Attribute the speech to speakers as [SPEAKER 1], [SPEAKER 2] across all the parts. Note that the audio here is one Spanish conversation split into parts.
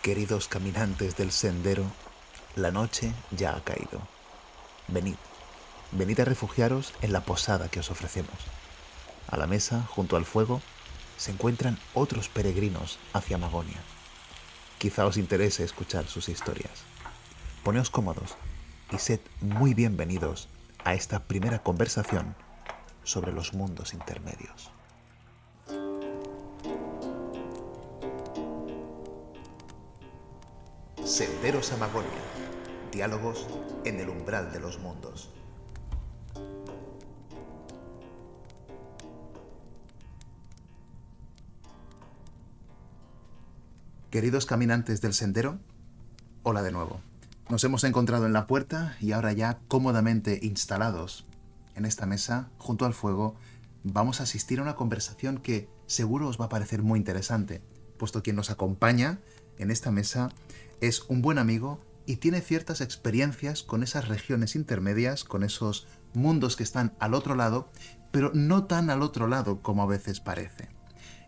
[SPEAKER 1] Queridos caminantes del sendero, la noche ya ha caído. Venid, venid a refugiaros en la posada que os ofrecemos. A la mesa, junto al fuego, se encuentran otros peregrinos hacia Magonia. Quizá os interese escuchar sus historias. Poneos cómodos y sed muy bienvenidos a esta primera conversación sobre los mundos intermedios. Senderos a Magonia. Diálogos en el umbral de los mundos. Queridos caminantes del sendero, hola de nuevo. Nos hemos encontrado en la puerta y ahora ya cómodamente instalados en esta mesa, junto al fuego, vamos a asistir a una conversación que seguro os va a parecer muy interesante, puesto quien nos acompaña en esta mesa es un buen amigo y tiene ciertas experiencias con esas regiones intermedias, con esos mundos que están al otro lado, pero no tan al otro lado como a veces parece.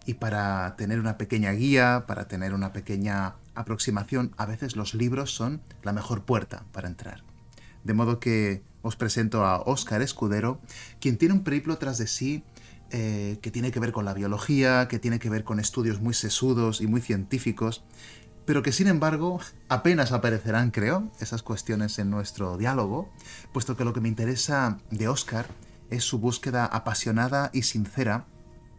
[SPEAKER 1] Y para tener una pequeña guía, para tener una pequeña aproximación, a veces los libros son la mejor puerta para entrar. De modo que os presento a Óscar Escudero, quien tiene un periplo tras de sí que tiene que ver con la biología, que tiene que ver con estudios muy sesudos y muy científicos, pero que sin embargo apenas aparecerán, creo, esas cuestiones en nuestro diálogo, puesto que lo que me interesa de Óscar es su búsqueda apasionada y sincera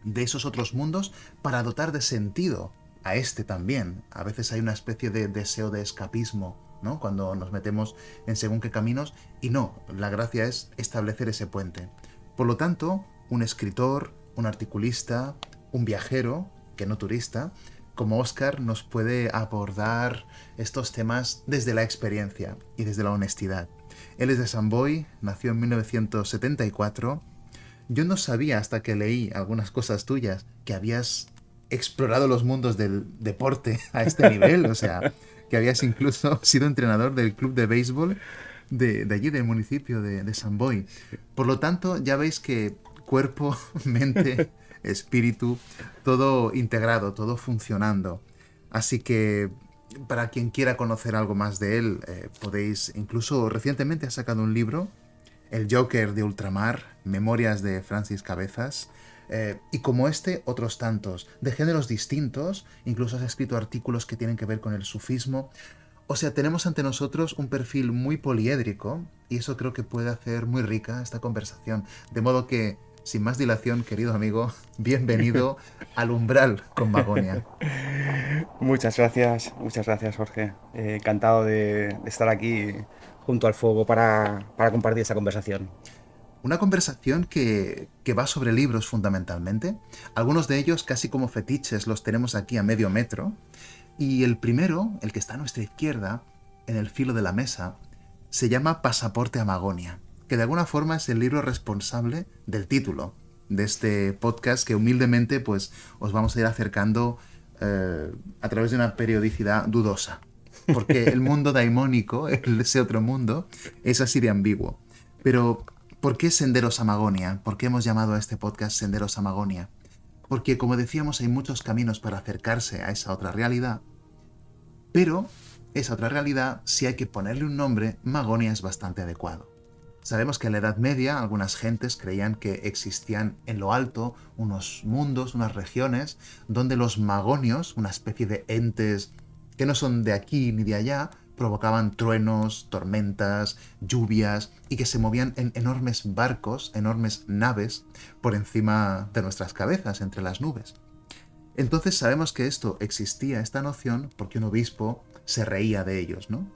[SPEAKER 1] de esos otros mundos para dotar de sentido a este también. A veces hay una especie de deseo de escapismo, ¿no?, cuando nos metemos en según qué caminos, y no, la gracia es establecer ese puente. Por lo tanto, un escritor, un articulista, un viajero, que no turista, como Óscar nos puede abordar estos temas desde la experiencia y desde la honestidad. Él es de Sant Boi, nació en 1974. Yo no sabía hasta que leí algunas cosas tuyas que habías explorado los mundos del deporte a este nivel, o sea, que habías incluso sido entrenador del club de béisbol de allí, del municipio de Sant Boi. Por lo tanto, ya veis que cuerpo, mente, espíritu, todo integrado, todo funcionando. Así que para quien quiera conocer algo más de él, podéis, incluso recientemente ha sacado un libro, El Joker de Ultramar, Memorias de Francis Cabezas, y como este, otros tantos, de géneros distintos. Incluso has escrito artículos que tienen que ver con el sufismo. O sea, tenemos ante nosotros un perfil muy poliédrico y eso creo que puede hacer muy rica esta conversación. De modo que, sin más dilación, querido amigo, bienvenido al umbral con Magonia.
[SPEAKER 2] Muchas gracias, Jorge. Encantado de estar aquí junto al fuego para compartir esta conversación.
[SPEAKER 1] Una conversación que va sobre libros fundamentalmente. Algunos de ellos, casi como fetiches, los tenemos aquí a medio metro. Y el primero, el que está a nuestra izquierda, en el filo de la mesa, se llama Pasaporte a Magonia, que de alguna forma es el libro responsable del título de este podcast que humildemente pues os vamos a ir acercando a través de una periodicidad dudosa. Porque el mundo daimónico, ese otro mundo, es así de ambiguo. Pero, ¿por qué Senderos a Magonia? ¿Por qué hemos llamado a este podcast Senderos a Magonia? Porque, como decíamos, hay muchos caminos para acercarse a esa otra realidad, pero esa otra realidad, si hay que ponerle un nombre, Magonia es bastante adecuado. Sabemos que en la Edad Media algunas gentes creían que existían en lo alto unos mundos, unas regiones, donde los magonios, una especie de entes que no son de aquí ni de allá, provocaban truenos, tormentas, lluvias y que se movían en enormes barcos, enormes naves, por encima de nuestras cabezas, entre las nubes. Entonces sabemos que esto existía, esta noción, porque un obispo se reía de ellos, ¿no?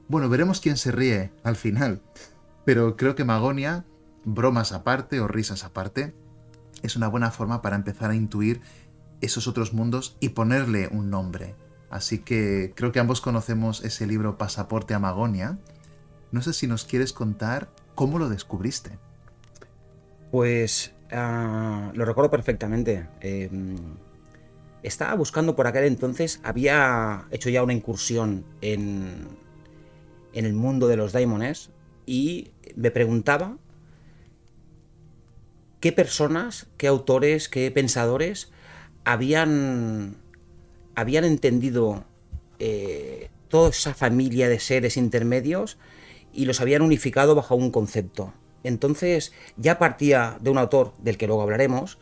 [SPEAKER 1] Bueno, veremos quién se ríe al final, pero creo que Magonia, bromas aparte o risas aparte, es una buena forma para empezar a intuir esos otros mundos y ponerle un nombre. Así que creo que ambos conocemos ese libro Pasaporte a Magonia. No sé si nos quieres contar cómo lo descubriste.
[SPEAKER 2] Pues lo recuerdo perfectamente. Estaba buscando por aquel entonces, había hecho ya una incursión en el mundo de los daimones y me preguntaba qué personas, qué autores, qué pensadores habían entendido toda esa familia de seres intermedios y los habían unificado bajo un concepto. Entonces ya partía de un autor del que luego hablaremos,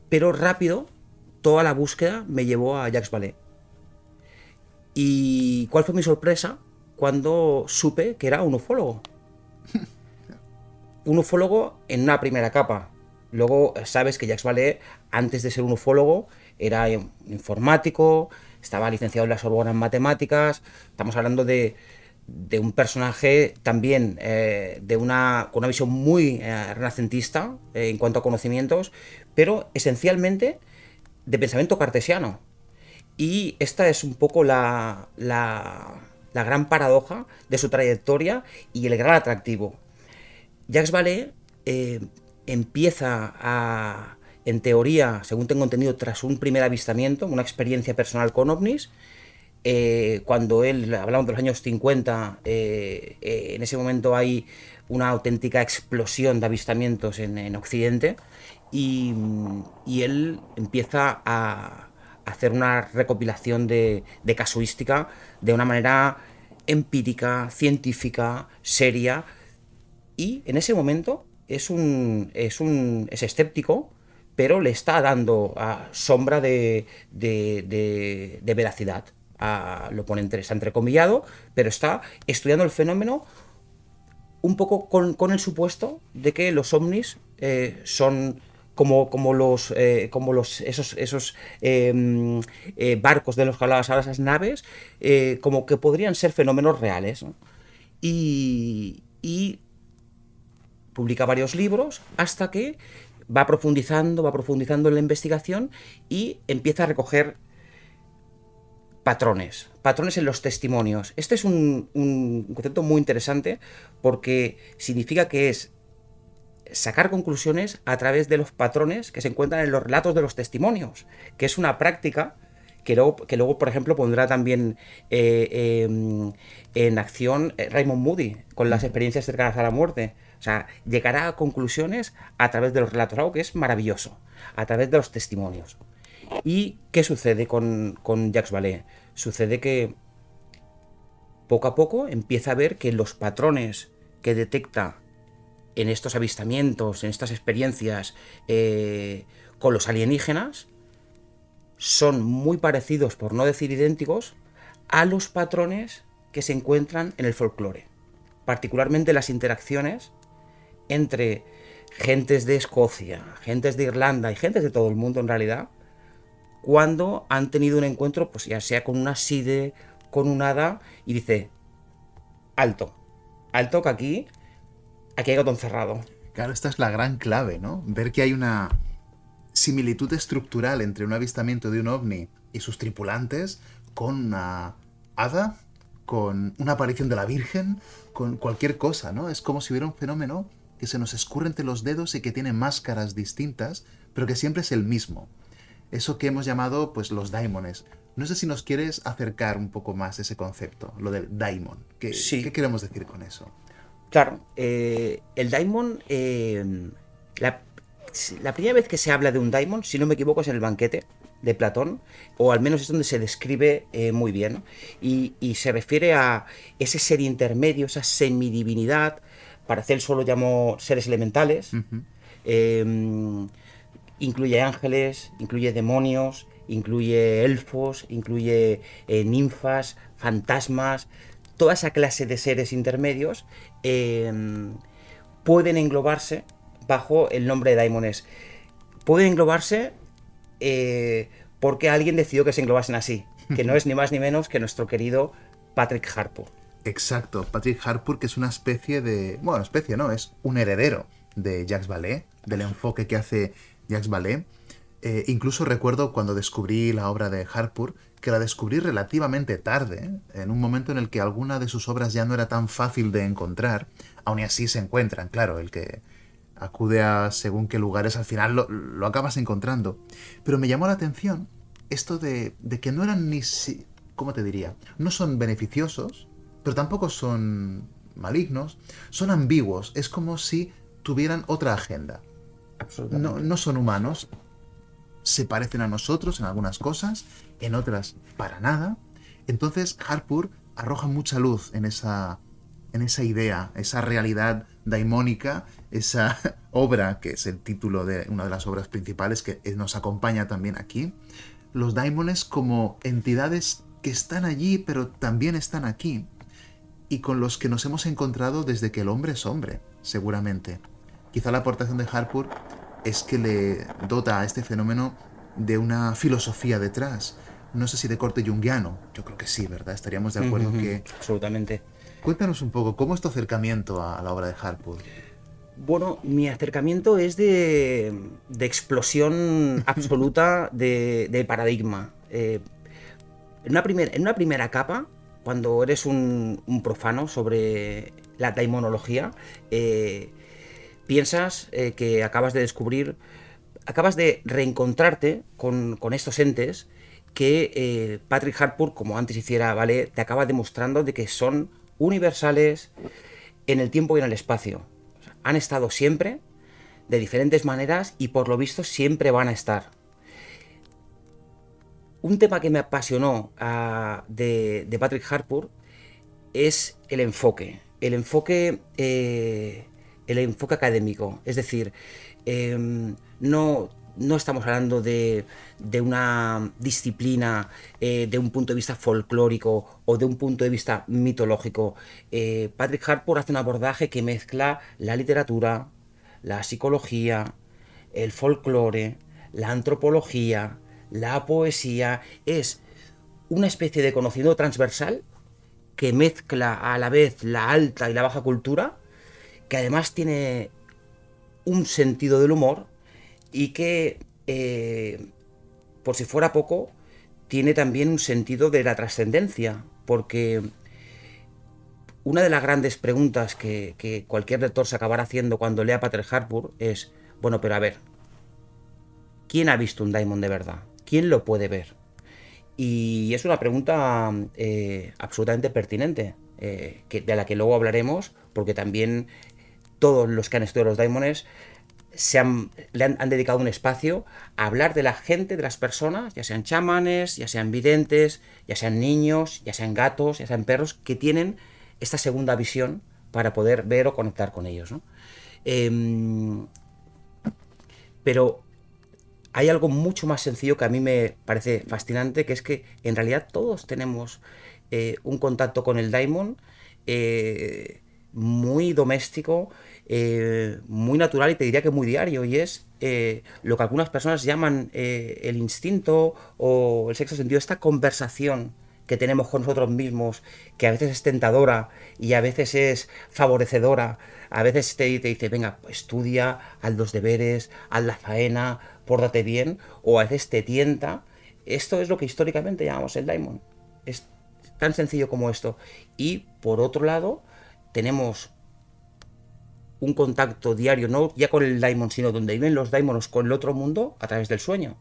[SPEAKER 2] pero rápido toda la búsqueda me llevó a Jacques Vallée. ¿Y cuál fue mi sorpresa cuando supe que era un ufólogo? Un ufólogo en una primera capa. Luego sabes que Jacques Vallée, antes de ser un ufólogo, era informático, estaba licenciado en la Sorbona en matemáticas. Estamos hablando de un personaje también con una visión muy renacentista en cuanto a conocimientos, pero esencialmente de pensamiento cartesiano. Y esta es un poco la gran paradoja de su trayectoria y el gran atractivo. Jacques Vallée empieza en teoría, según tengo entendido, tras un primer avistamiento, una experiencia personal con ovnis. Cuando él, hablamos de los años 50, en ese momento hay una auténtica explosión de avistamientos en Occidente, y él empieza a hacer una recopilación de casuística de una manera empírica, científica, seria, y en ese momento es escéptico, pero le está dando sombra de veracidad. Lo pone está entrecomillado, pero está estudiando el fenómeno un poco con el supuesto de que los ovnis son esos barcos de los que hablabas ahora, esas naves, como que podrían ser fenómenos reales, ¿no? Y publica varios libros hasta que va profundizando en la investigación y empieza a recoger patrones en los testimonios. Este es un concepto muy interesante porque significa que es sacar conclusiones a través de los patrones que se encuentran en los relatos de los testimonios, que es una práctica que luego por ejemplo, pondrá también en acción Raymond Moody con las experiencias cercanas a la muerte. O sea, llegará a conclusiones a través de los relatos, algo que es maravilloso, a través de los testimonios. ¿Y qué sucede con Jacques Vallée? Sucede que poco a poco empieza a ver que los patrones que detecta en estos avistamientos, en estas experiencias con los alienígenas, son muy parecidos, por no decir idénticos, a los patrones que se encuentran en el folclore. Particularmente las interacciones entre gentes de Escocia, gentes de Irlanda y gentes de todo el mundo en realidad, cuando han tenido un encuentro, pues ya sea con una Side, con un hada, y dice: alto, que aquí hay gato encerrado.
[SPEAKER 1] Claro, esta es la gran clave, ¿no? Ver que hay una similitud estructural entre un avistamiento de un ovni y sus tripulantes con una hada, con una aparición de la Virgen, con cualquier cosa, ¿no? Es como si hubiera un fenómeno que se nos escurre entre los dedos y que tiene máscaras distintas, pero que siempre es el mismo. Eso que hemos llamado, pues, los daimones. No sé si nos quieres acercar un poco más ese concepto, lo del daimon.
[SPEAKER 2] Sí.
[SPEAKER 1] ¿Qué queremos decir con eso?
[SPEAKER 2] Claro, el daimon, la primera vez que se habla de un daimon, si no me equivoco, es en el banquete de Platón, o al menos es donde se describe muy bien, y se refiere a ese ser intermedio, esa semidivinidad. Paracelso lo llamó seres elementales. Incluye ángeles, incluye demonios, incluye elfos, incluye ninfas, fantasmas. Toda esa clase de seres intermedios pueden englobarse bajo el nombre de daimones. Pueden englobarse porque alguien decidió que se englobasen así, que no es ni más ni menos que nuestro querido Patrick Harpur.
[SPEAKER 1] Exacto, Patrick Harpur, que es una especie de... Bueno, especie no, es un heredero de Jacques Vallée, del enfoque que hace Jacques Vallée. Incluso recuerdo cuando descubrí la obra de Harpur, que la descubrí relativamente tarde, en un momento en el que alguna de sus obras ya no era tan fácil de encontrar. Aún así se encuentran, claro, el que acude a según qué lugares al final lo acabas encontrando. Pero me llamó la atención esto de que no eran ni... ¿Cómo te diría? No son beneficiosos, pero tampoco son malignos, son ambiguos. Es como si tuvieran otra agenda.
[SPEAKER 2] Absolutamente.
[SPEAKER 1] No son humanos. Se parecen a nosotros en algunas cosas, en otras para nada. Entonces Harpur arroja mucha luz en esa idea, esa realidad daimónica, esa obra, que es el título de una de las obras principales que nos acompaña también aquí. Los daimones como entidades que están allí, pero también están aquí, y con los que nos hemos encontrado desde que el hombre es hombre, seguramente. Quizá la aportación de Harpur es que le dota a este fenómeno de una filosofía detrás. No sé si de corte junguiano, yo creo que sí, ¿verdad? Estaríamos de acuerdo que...
[SPEAKER 2] Absolutamente.
[SPEAKER 1] Cuéntanos un poco, ¿cómo es tu acercamiento a la obra de Harpur?
[SPEAKER 2] Bueno, mi acercamiento es de explosión absoluta de paradigma. En una primera capa, cuando eres un profano sobre la daimonología, piensas que acabas de descubrir, acabas de reencontrarte con estos entes que Patrick Harpur, como antes hiciera, ¿vale? Te acaba demostrando de que son universales en el tiempo y en el espacio. O sea, han estado siempre, de diferentes maneras, y por lo visto siempre van a estar. Un tema que me apasionó de Patrick Harpur es el enfoque. El enfoque académico. Es decir, no estamos hablando de una disciplina de un punto de vista folclórico o de un punto de vista mitológico. Patrick Harpur hace un abordaje que mezcla la literatura, la psicología, el folclore, la antropología, la poesía. Es una especie de conocimiento transversal que mezcla a la vez la alta y la baja cultura, que además tiene un sentido del humor y que, por si fuera poco, tiene también un sentido de la trascendencia, porque una de las grandes preguntas que cualquier lector se acabará haciendo cuando lea Patrick Harpur es, bueno, pero a ver, ¿quién ha visto un daimon de verdad? ¿Quién lo puede ver? Y es una pregunta absolutamente pertinente, de la que luego hablaremos, porque también todos los que han estudiado los daimones han dedicado un espacio a hablar de la gente, de las personas, ya sean chamanes, ya sean videntes, ya sean niños, ya sean gatos, ya sean perros, que tienen esta segunda visión para poder ver o conectar con ellos, ¿no? Pero hay algo mucho más sencillo que a mí me parece fascinante, que es que en realidad todos tenemos un contacto con el daimon muy doméstico, muy natural, y te diría que muy diario, y es lo que algunas personas llaman el instinto o el sexto sentido, esta conversación que tenemos con nosotros mismos, que a veces es tentadora y a veces es favorecedora. A veces te dice, venga, estudia, haz los deberes, haz la faena, pórtate bien, o a veces te tienta. Esto es lo que históricamente llamamos el daimon. Es tan sencillo como esto. Y por otro lado, tenemos un contacto diario, no ya con el daimon, sino donde viven los daimonos con el otro mundo, a través del sueño.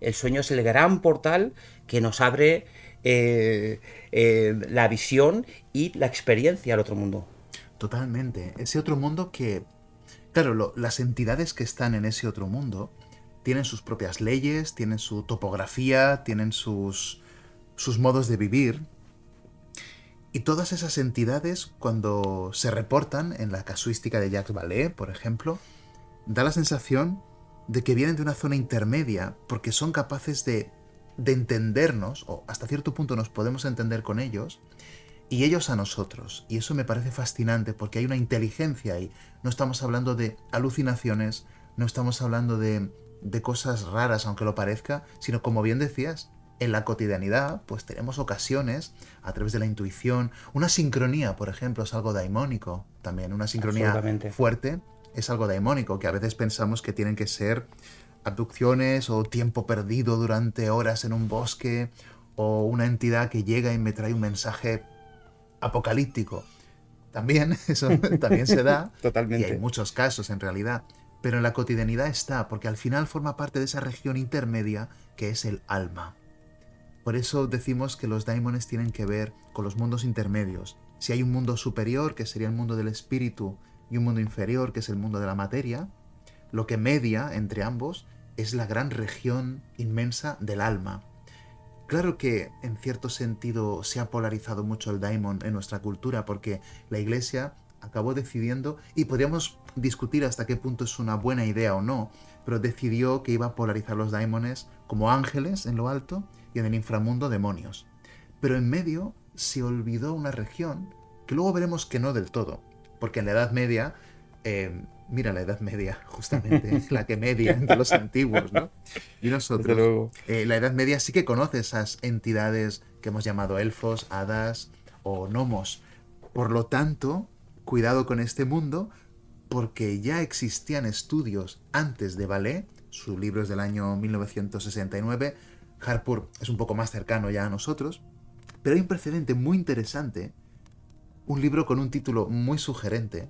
[SPEAKER 2] El sueño es el gran portal que nos abre la visión y la experiencia al otro mundo.
[SPEAKER 1] Totalmente. Ese otro mundo que, claro, las entidades que están en ese otro mundo tienen sus propias leyes, tienen su topografía, tienen sus modos de vivir. Y todas esas entidades, cuando se reportan en la casuística de Jacques Vallée, por ejemplo, da la sensación de que vienen de una zona intermedia porque son capaces de entendernos, o hasta cierto punto nos podemos entender con ellos, y ellos a nosotros. Y eso me parece fascinante porque hay una inteligencia ahí. No estamos hablando de alucinaciones, no estamos hablando de cosas raras, aunque lo parezca, sino, como bien decías, en la cotidianidad, pues tenemos ocasiones, a través de la intuición, una sincronía, por ejemplo, es algo daimónico también, una sincronía fuerte es algo daimónico, que a veces pensamos que tienen que ser abducciones o tiempo perdido durante horas en un bosque, o una entidad que llega y me trae un mensaje apocalíptico. También, eso también se da.
[SPEAKER 2] Totalmente.
[SPEAKER 1] Y hay muchos casos en realidad, pero en la cotidianidad está, porque al final forma parte de esa región intermedia que es el alma. Por eso decimos que los daimones tienen que ver con los mundos intermedios. Si hay un mundo superior, que sería el mundo del espíritu, y un mundo inferior, que es el mundo de la materia, lo que media entre ambos es la gran región inmensa del alma. Claro que en cierto sentido se ha polarizado mucho el daimon en nuestra cultura porque la Iglesia acabó decidiendo, y podríamos discutir hasta qué punto es una buena idea o no, pero decidió que iba a polarizar los daimones como ángeles en lo alto y en el inframundo demonios. Pero en medio se olvidó una región que luego veremos que no del todo, porque en la Edad Media, mira la Edad Media, justamente, la que media entre los antiguos, ¿no? Y
[SPEAKER 2] Desde
[SPEAKER 1] nosotros,
[SPEAKER 2] luego.
[SPEAKER 1] la Edad Media sí que conoce esas entidades que hemos llamado elfos, hadas o gnomos. Por lo tanto, cuidado con este mundo, porque ya existían estudios antes de Vallée, su libro es del año 1969, Harpur es un poco más cercano ya a nosotros, pero hay un precedente muy interesante, un libro con un título muy sugerente,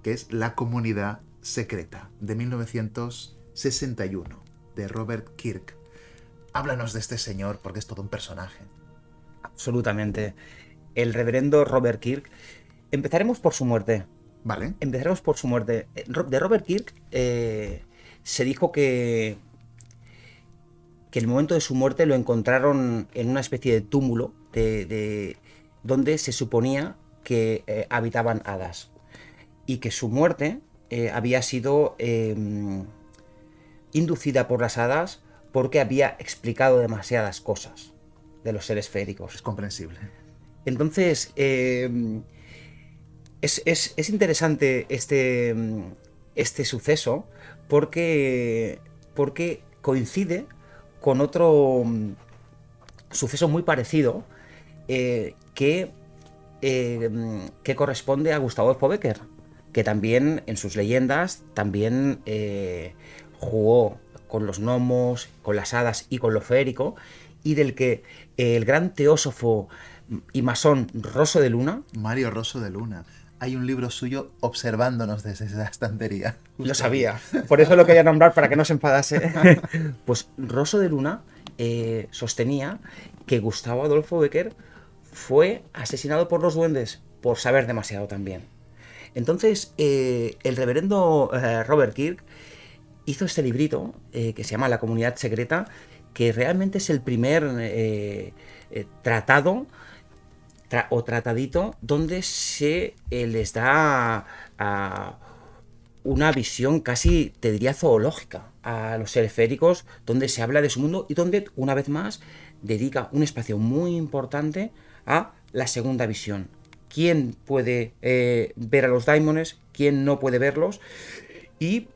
[SPEAKER 1] que es La Comunidad Secreta, de 1961, de Robert Kirk. Háblanos de este señor, porque es todo un personaje.
[SPEAKER 2] Absolutamente. El reverendo Robert Kirk. Empezaremos por su muerte.
[SPEAKER 1] ¿Vale?
[SPEAKER 2] Empezaremos por su muerte. De Robert Kirk se dijo que el momento de su muerte lo encontraron en una especie de túmulo donde se suponía que habitaban hadas. Y que su muerte había sido inducida por las hadas porque había explicado demasiadas cosas de los seres féricos.
[SPEAKER 1] Es comprensible.
[SPEAKER 2] Entonces, es interesante este suceso porque coincide con otro suceso muy parecido que corresponde a Gustavo Adolfo Bécquer, que también en sus leyendas también jugó con los gnomos, con las hadas y con lo feérico, y del que el gran teósofo y masón Rosso de Luna...
[SPEAKER 1] Mario Rosso de Luna. Hay un libro suyo observándonos desde esa estantería.
[SPEAKER 2] Lo sabía, por eso lo quería nombrar para que no se enfadase. Pues Rosso de Luna sostenía que Gustavo Adolfo Bécquer fue asesinado por los duendes por saber demasiado también. Entonces, el reverendo Robert Kirk hizo este librito que se llama La Comunidad Secreta, que realmente es el primer tratado o tratadito donde se les da una visión casi, te diría, zoológica a los seres féricos, donde se habla de su mundo y donde, una vez más, dedica un espacio muy importante a la segunda visión. ¿Quién puede ver a los daimones? ¿Quién no puede verlos? Y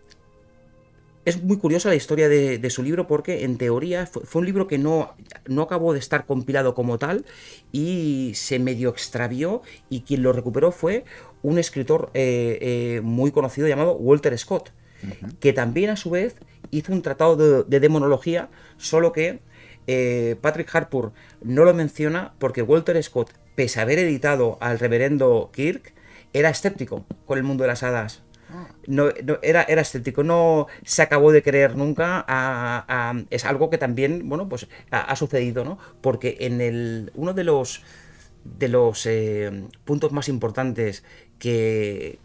[SPEAKER 2] es muy curiosa la historia de su libro porque, en teoría, fue un libro que no acabó de estar compilado como tal y se medio extravió, y quien lo recuperó fue un escritor muy conocido llamado Walter Scott, que también, a su vez, hizo un tratado de demonología, solo que Patrick Harpur no lo menciona porque Walter Scott, pese a haber editado al reverendo Kirk, era escéptico con el mundo de las hadas. Era escéptico, no se acabó de creer nunca. Es algo que también, bueno, pues ha sucedido, ¿no? Porque en uno de los puntos más importantes que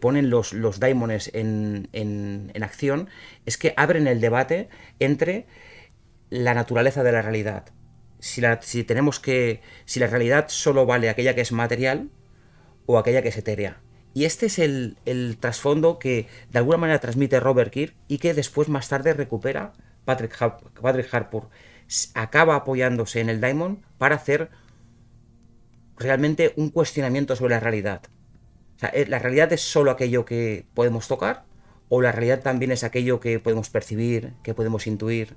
[SPEAKER 2] ponen los daimones en acción es que abren el debate entre la naturaleza de la realidad. Si la realidad solo vale aquella que es material o aquella que es etérea. Y este es el trasfondo que de alguna manera transmite Robert Kirk y que después, más tarde, recupera Patrick Harpur. Acaba apoyándose en el daimon para hacer realmente un cuestionamiento sobre la realidad. O sea, ¿la realidad es solo aquello que podemos tocar? ¿O la realidad también es aquello que podemos percibir, que podemos intuir?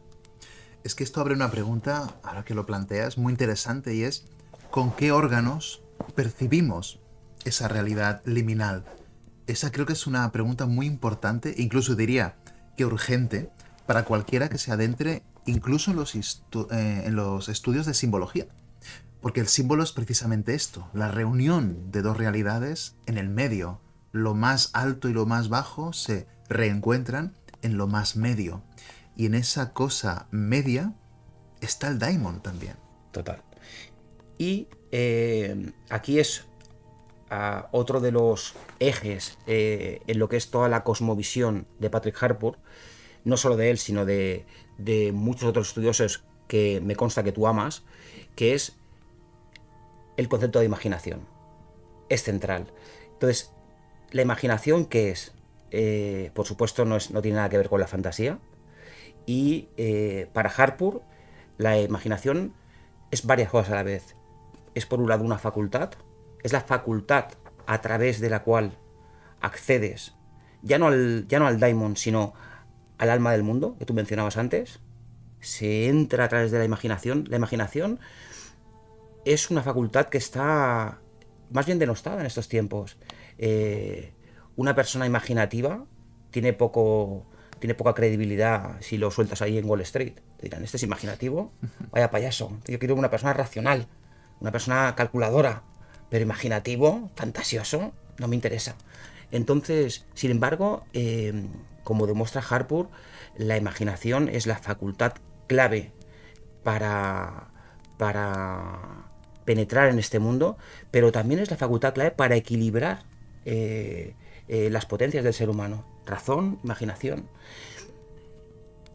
[SPEAKER 1] Es que esto abre una pregunta, ahora que lo planteas, muy interesante, y es ¿con qué órganos percibimos esa realidad liminal? Esa creo que es una pregunta muy importante, incluso diría que urgente, para cualquiera que se adentre incluso en los estudios de simbología. Porque el símbolo es precisamente esto, la reunión de dos realidades en el medio. Lo más alto y lo más bajo se reencuentran en lo más medio. Y en esa cosa media está el daimon también.
[SPEAKER 2] Total. Y aquí es otro de los ejes en lo que es toda la cosmovisión de Patrick Harpur, no solo de él, sino de muchos otros estudiosos que me consta que tú amas, que es el concepto de imaginación. Es central. Entonces, ¿la imaginación qué es? Por supuesto, no tiene nada que ver con la fantasía. Y para Harpur, la imaginación es varias cosas a la vez. Es por un lado una facultad, es la facultad a través de la cual accedes ya no al daimon, sino al alma del mundo, que tú mencionabas antes. Se entra a través de la imaginación. La imaginación es una facultad que está más bien denostada en estos tiempos. Una persona imaginativa tiene poca credibilidad si lo sueltas ahí en Wall Street. Te dirán, este es imaginativo, vaya payaso. Yo quiero una persona racional, una persona calculadora, pero imaginativo, fantasioso, no me interesa. Entonces, sin embargo, como demuestra Harpur, la imaginación es la facultad clave para penetrar en este mundo, pero también es la facultad clave para equilibrar las potencias del ser humano. Razón, imaginación.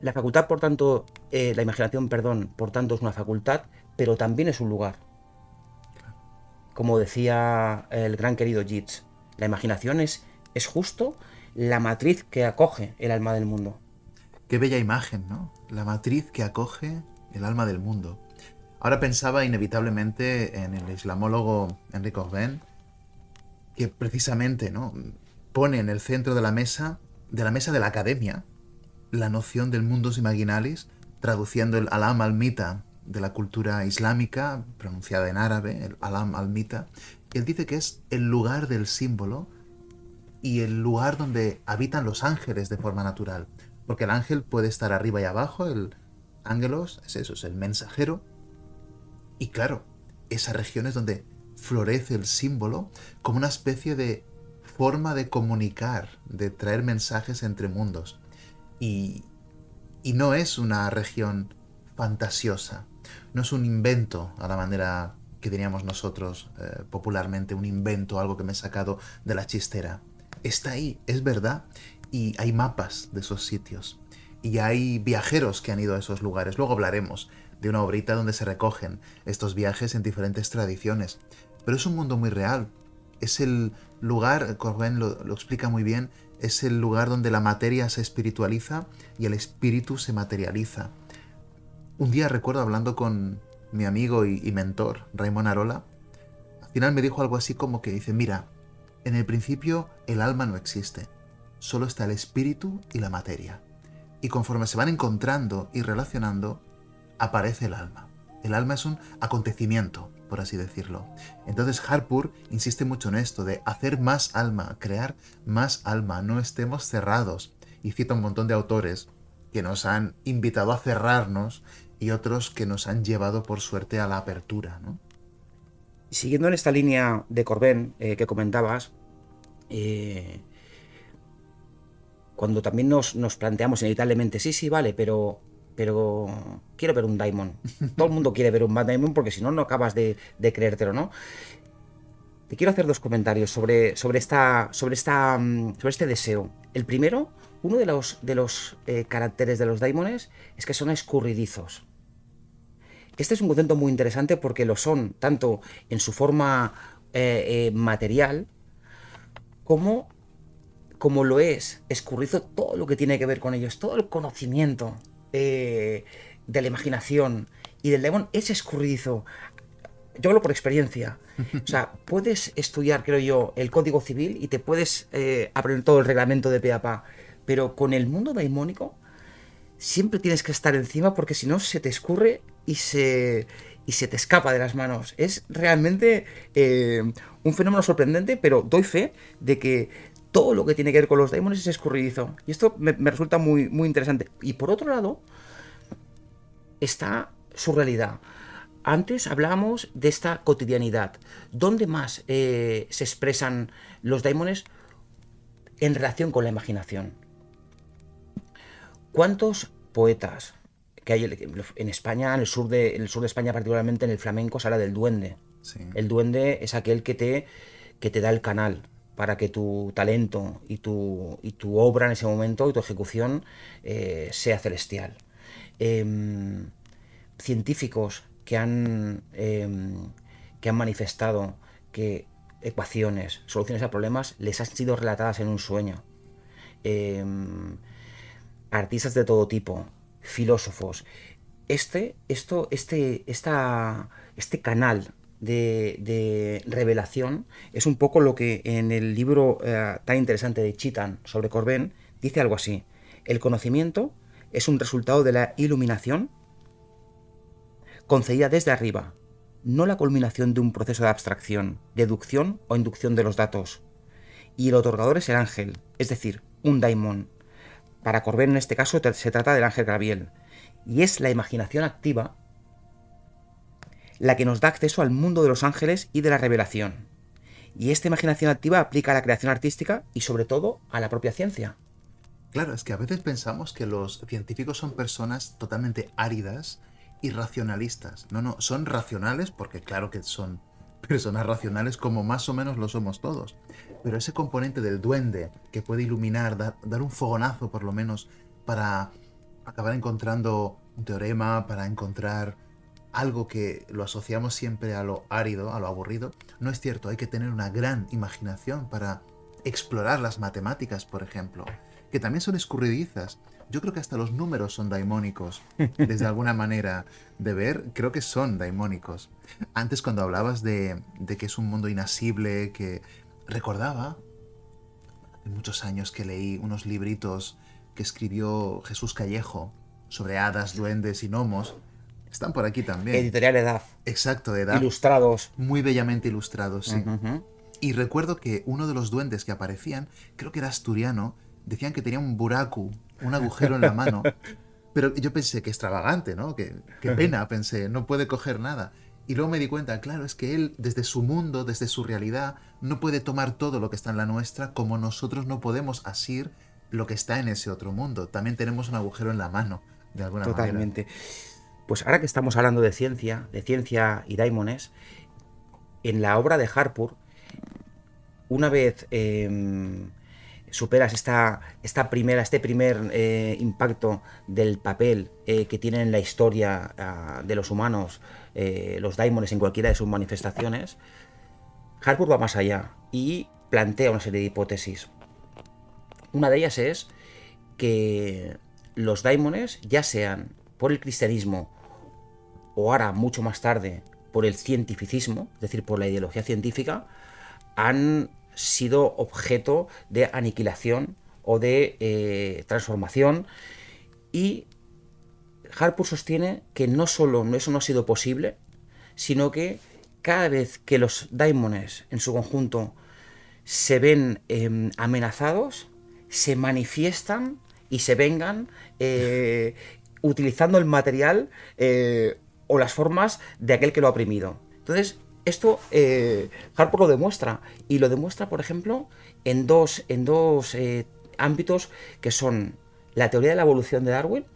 [SPEAKER 2] La facultad, por tanto, la imaginación, perdón, por tanto es una facultad, pero también es un lugar. Como decía el gran querido Yeats, la imaginación es justo la matriz que acoge el alma del mundo.
[SPEAKER 1] Qué bella imagen, ¿no? La matriz que acoge el alma del mundo. Ahora pensaba inevitablemente en el islamólogo Henri Corbin, que precisamente, ¿no?, pone en el centro de la mesa de la academia la noción del mundus imaginalis, traduciendo el alam al-mita de la cultura islámica, pronunciada en árabe, el alam al-mita. Él dice que es el lugar del símbolo y el lugar donde habitan los ángeles de forma natural. Porque el ángel puede estar arriba y abajo, el ángelos, es eso, es el mensajero. Y claro, esa región es donde florece el símbolo como una especie de forma de comunicar, de traer mensajes entre mundos. Y no es una región fantasiosa, no es un invento a la manera que diríamos nosotros popularmente, un invento, algo que me he sacado de la chistera. Está ahí, es verdad, y hay mapas de esos sitios. Y hay viajeros que han ido a esos lugares. Luego hablaremos de una obrita donde se recogen estos viajes en diferentes tradiciones. Pero es un mundo muy real. Es el lugar, Corbin lo explica muy bien, es el lugar donde la materia se espiritualiza y el espíritu se materializa. Un día recuerdo hablando con mi amigo y mentor, Raymond Arola, al final me dijo algo así como que dice, mira, en el principio el alma no existe, solo está el espíritu y la materia. Y conforme se van encontrando y relacionando, aparece el alma. El alma es un acontecimiento, por así decirlo. Entonces Harpur insiste mucho en esto, de hacer más alma, crear más alma, no estemos cerrados. Y cita un montón de autores que nos han invitado a cerrarnos y otros que nos han llevado por suerte a la apertura, ¿no?
[SPEAKER 2] Siguiendo en esta línea de Corbin que comentabas, cuando también nos planteamos inevitablemente, sí, vale, pero quiero ver un daimon. Todo el mundo quiere ver un daimon porque si no, no acabas de creértelo, ¿no? Te quiero hacer dos comentarios sobre este deseo. El primero, uno de los caracteres de los daimones es que son escurridizos. Este es un concepto muy interesante porque lo son tanto en su forma material como lo es escurridizo todo lo que tiene que ver con ellos, todo el conocimiento de la imaginación y del daimon es escurridizo. Yo hablo por experiencia. O sea, puedes estudiar, creo yo, el Código Civil y te puedes aprender todo el reglamento de pe a pa, pero con el mundo daimónico siempre tienes que estar encima porque si no se te escurre y se te escapa de las manos. Es realmente un fenómeno sorprendente, pero doy fe de que todo lo que tiene que ver con los daimones es escurridizo. Y esto me resulta muy, muy interesante. Y por otro lado, está su realidad. Antes hablábamos de esta cotidianidad. ¿Dónde más se expresan los daimones en relación con la imaginación? ¿Cuántos poetas que hay en España, en el sur de España, particularmente en el flamenco, se habla del duende?
[SPEAKER 1] Sí.
[SPEAKER 2] El duende es aquel que te da el canal para que tu talento y tu obra en ese momento y tu ejecución sea celestial. científicos que han manifestado que ecuaciones, soluciones a problemas les han sido relatadas en un sueño. Artistas de todo tipo, filósofos. Este canal de revelación es un poco lo que en el libro tan interesante de Chitan sobre Corbén dice algo así. El conocimiento es un resultado de la iluminación concedida desde arriba, no la culminación de un proceso de abstracción, deducción o inducción de los datos. Y el otorgador es el ángel, es decir, un daimon. Para Corbén en este caso se trata del ángel Gabriel. Y es la imaginación activa la que nos da acceso al mundo de los ángeles y de la revelación. Y esta imaginación activa aplica a la creación artística y sobre todo a la propia ciencia.
[SPEAKER 1] Claro, es que a veces pensamos que los científicos son personas totalmente áridas y racionalistas. No, son racionales porque claro que son personas racionales como más o menos lo somos todos. Pero ese componente del duende que puede iluminar, dar un fogonazo por lo menos para acabar encontrando un teorema, para encontrar algo que lo asociamos siempre a lo árido, a lo aburrido, no es cierto. Hay que tener una gran imaginación para explorar las matemáticas, por ejemplo, que también son escurridizas. Yo creo que hasta los números son daimónicos. Desde alguna manera de ver, creo que son daimónicos. Antes cuando hablabas de que es un mundo inasible, que recordaba, hace muchos años que leí unos libritos que escribió Jesús Callejo sobre hadas, duendes y gnomos. Están por aquí también.
[SPEAKER 2] Editorial Edad.
[SPEAKER 1] Exacto, de Edad.
[SPEAKER 2] Ilustrados.
[SPEAKER 1] Muy bellamente ilustrados, sí.
[SPEAKER 2] Uh-huh.
[SPEAKER 1] Y recuerdo que uno de los duendes que aparecían, creo que era asturiano, decían que tenía un buraku, un agujero en la mano. Pero yo pensé, que extravagante, ¿no? Qué pena, pensé, no puede coger nada. Y luego me di cuenta, claro, es que él, desde su mundo, desde su realidad, no puede tomar todo lo que está en la nuestra, como nosotros no podemos asir lo que está en ese otro mundo. También tenemos un agujero en la mano, de alguna manera.
[SPEAKER 2] Totalmente. Pues ahora que estamos hablando de ciencia y daimones, en la obra de Harpur, una vez superas este primer impacto del papel que tienen en la historia de los humanos, los daimones en cualquiera de sus manifestaciones, Harpur va más allá y plantea una serie de hipótesis. Una de ellas es que los daimones, ya sean por el cristianismo o ahora, mucho más tarde, por el cientificismo, es decir, por la ideología científica, han sido objeto de aniquilación o de transformación. Y Harpur sostiene que no solo eso no ha sido posible, sino que cada vez que los daimones en su conjunto se ven amenazados, se manifiestan y se vengan utilizando el material o las formas de aquel que lo ha oprimido. Entonces, esto Harpur lo demuestra, y lo demuestra, por ejemplo, en dos ámbitos que son la teoría de la evolución de Darwin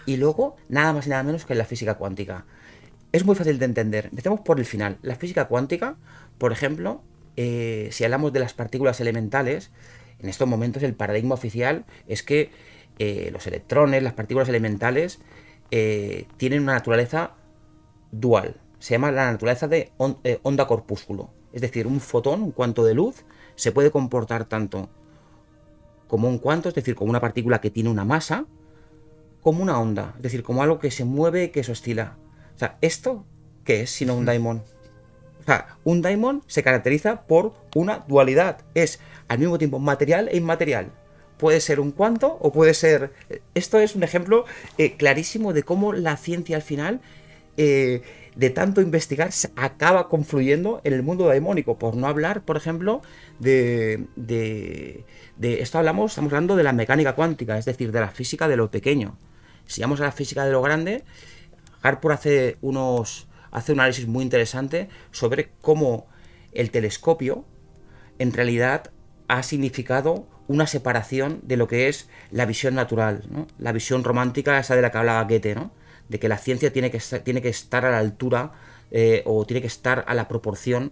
[SPEAKER 2] y luego nada más y nada menos que la física cuántica. Es muy fácil de entender. Empecemos por el final. La física cuántica, por ejemplo, si hablamos de las partículas elementales, en estos momentos el paradigma oficial es que los electrones, las partículas elementales, tienen una naturaleza dual. Se llama la naturaleza de onda-corpúsculo. Es decir, un fotón, un cuanto de luz, se puede comportar tanto como un cuanto, es decir, como una partícula que tiene una masa, como una onda, es decir, como algo que se mueve, que se oscila. O sea, ¿esto qué es sino un daimon? O sea, un daimon se caracteriza por una dualidad. Es al mismo tiempo material e inmaterial. Puede ser un cuanto o puede ser... Esto es un ejemplo clarísimo de cómo la ciencia al final, de tanto investigar, acaba confluyendo en el mundo daimónico. Por no hablar, por ejemplo, de esto estamos hablando de la mecánica cuántica, es decir, de la física de lo pequeño. Si vamos a la física de lo grande, Harpur hace un análisis muy interesante sobre cómo el telescopio en realidad ha significado una separación de lo que es la visión natural, ¿no? La visión romántica, esa de la que hablaba Goethe, ¿no? De que la ciencia tiene que estar a la altura o tiene que estar a la proporción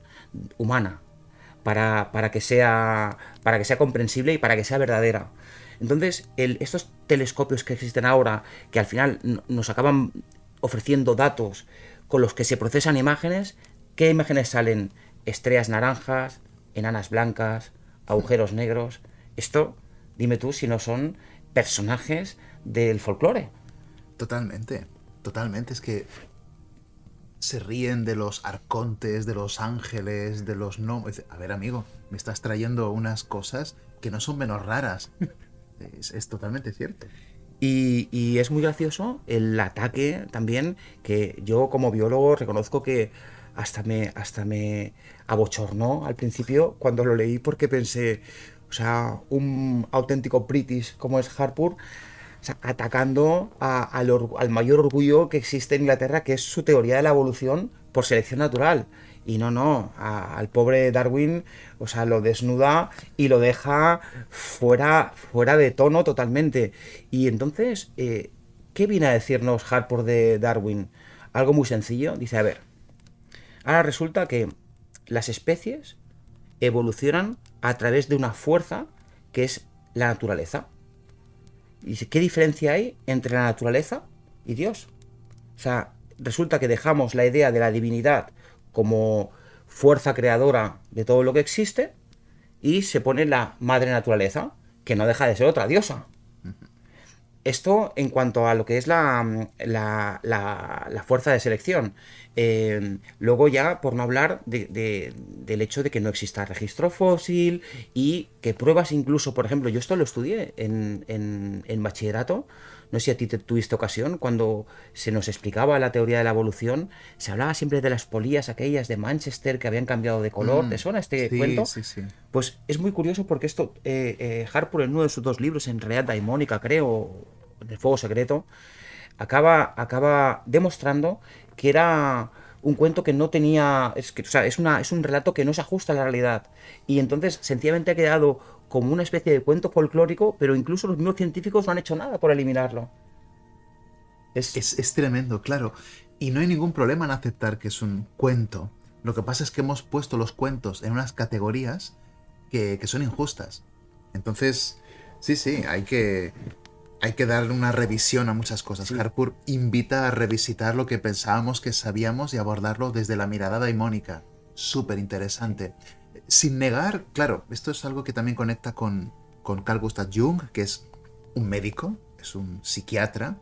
[SPEAKER 2] humana para que sea comprensible y para que sea verdadera. Entonces, estos telescopios que existen ahora, que al final nos acaban ofreciendo datos con los que se procesan imágenes. ¿Qué imágenes salen? Estrellas naranjas, enanas blancas, agujeros negros. Esto, dime tú si no son personajes del folclore.
[SPEAKER 1] Totalmente, totalmente. Es que se ríen de los arcontes, de los ángeles, de los gnomos. A ver, amigo, me estás trayendo unas cosas que no son menos raras. Es totalmente cierto.
[SPEAKER 2] Y es muy gracioso el ataque también, que yo como biólogo reconozco que hasta me abochornó al principio cuando lo leí, porque pensé, o sea, un auténtico British como es Harpur, o sea, atacando al mayor orgullo que existe en Inglaterra, que es su teoría de la evolución por selección natural. Y al pobre Darwin, o sea, lo desnuda y lo deja fuera de tono totalmente. Y entonces, ¿qué viene a decirnos Harpur de Darwin? Algo muy sencillo. Dice, a ver, ahora resulta que las especies evolucionan a través de una fuerza que es la naturaleza. Y dice, ¿qué diferencia hay entre la naturaleza y Dios? O sea, resulta que dejamos la idea de la divinidad como fuerza creadora de todo lo que existe y se pone la madre naturaleza, que no deja de ser otra diosa. Esto en cuanto a lo que es la fuerza de selección. Luego ya, por no hablar del hecho de que no exista registro fósil y que pruebas incluso, por ejemplo, yo esto lo estudié en bachillerato. No sé si a ti tuviste ocasión, cuando se nos explicaba la teoría de la evolución, se hablaba siempre de las polillas aquellas de Manchester que habían cambiado de color. ¿Te suena este
[SPEAKER 1] Sí,
[SPEAKER 2] cuento?
[SPEAKER 1] sí, sí.
[SPEAKER 2] Pues es muy curioso porque esto, Harpur en uno de sus dos libros, en realidad Daimónica, creo, del Fuego Secreto, acaba demostrando que era un cuento que no tenía, o sea, es un relato que no se ajusta a la realidad. Y entonces sencillamente ha quedado como una especie de cuento folclórico, pero incluso los mismos científicos no han hecho nada por eliminarlo.
[SPEAKER 1] Es tremendo, claro. Y no hay ningún problema en aceptar que es un cuento. Lo que pasa es que hemos puesto los cuentos en unas categorías que son injustas. Entonces, sí, hay que darle una revisión a muchas cosas.
[SPEAKER 2] Sí.
[SPEAKER 1] Harpur invita a revisitar lo que pensábamos que sabíamos y abordarlo desde la mirada daimónica. Súper interesante. Sin negar, claro, esto es algo que también conecta con Carl Gustav Jung, que es un médico, es un psiquiatra,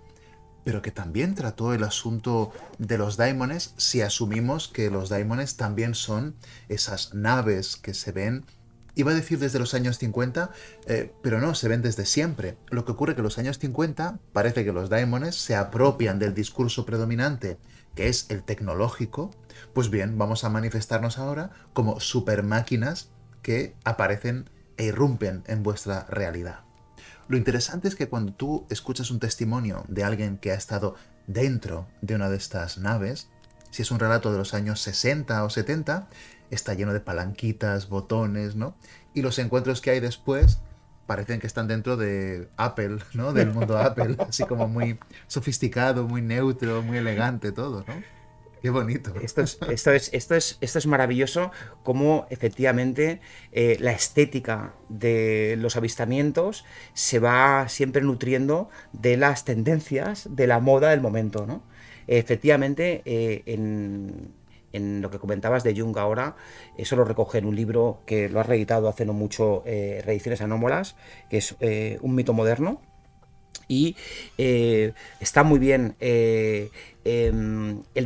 [SPEAKER 1] pero que también trató el asunto de los daimones, si asumimos que los daimones también son esas naves que se ven, iba a decir desde los años 50, pero no, se ven desde siempre. Lo que ocurre es que en los años 50 parece que los daimones se apropian del discurso predominante, que es el tecnológico. Pues bien, vamos a manifestarnos ahora como supermáquinas que aparecen e irrumpen en vuestra realidad. Lo interesante es que cuando tú escuchas un testimonio de alguien que ha estado dentro de una de estas naves, si es un relato de los años 60 o 70, está lleno de palanquitas, botones, ¿no? Y los encuentros que hay después parecen que están dentro de Apple, ¿no? Del mundo Apple, así como muy sofisticado, muy neutro, muy elegante todo, ¿no? Qué bonito.
[SPEAKER 2] Esto es maravilloso, cómo efectivamente la estética de los avistamientos se va siempre nutriendo de las tendencias de la moda del momento, ¿no? Efectivamente, en lo que comentabas de Jung ahora, eso lo recoge en un libro que lo has reeditado hace no mucho, Reediciones Anómalas, que es un mito moderno. Y está muy bien el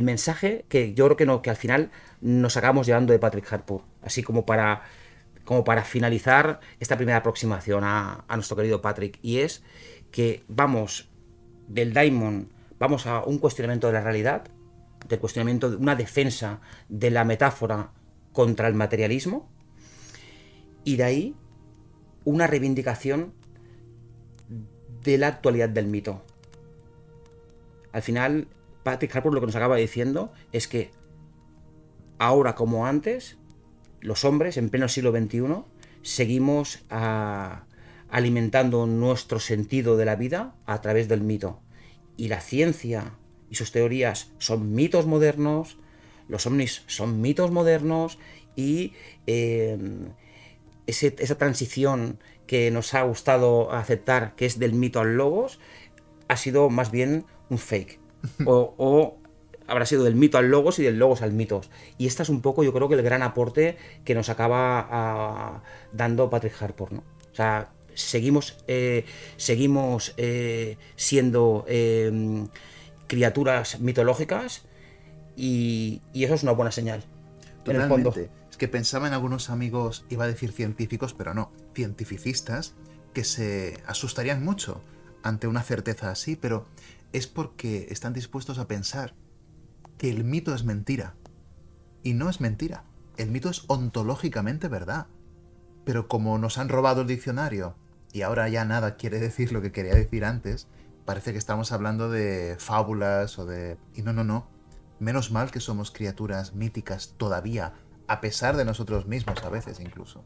[SPEAKER 2] mensaje que yo creo que, no, que al final nos acabamos llevando de Patrick Harpur, así como para finalizar esta primera aproximación a nuestro querido Patrick, y es que vamos del daimon, vamos a un cuestionamiento de la realidad, del cuestionamiento de una defensa de la metáfora contra el materialismo, y de ahí una reivindicación de la actualidad del mito. Al final, Patrick Harpur lo que nos acaba diciendo es que ahora como antes, los hombres en pleno siglo XXI seguimos alimentando nuestro sentido de la vida a través del mito. Y la ciencia y sus teorías son mitos modernos, los ovnis son mitos modernos, y esa transición que nos ha gustado aceptar, que es del mito al logos, ha sido más bien un fake. o habrá sido del mito al logos y del logos al mitos. Y esta es un poco, yo creo que el gran aporte que nos acaba dando Patrick Harpur, ¿no? O sea, seguimos siendo criaturas mitológicas y eso es una buena señal, en el fondo.
[SPEAKER 1] Totalmente. Es que pensaba en algunos amigos, iba a decir científicos, pero no, cientificistas, que se asustarían mucho ante una certeza así, pero es porque están dispuestos a pensar que el mito es mentira. Y no es mentira. El mito es ontológicamente verdad. Pero como nos han robado el diccionario y ahora ya nada quiere decir lo que quería decir antes, parece que estamos hablando de fábulas o de... Y no, no, no. Menos mal que somos criaturas míticas todavía, a pesar de nosotros mismos a veces incluso.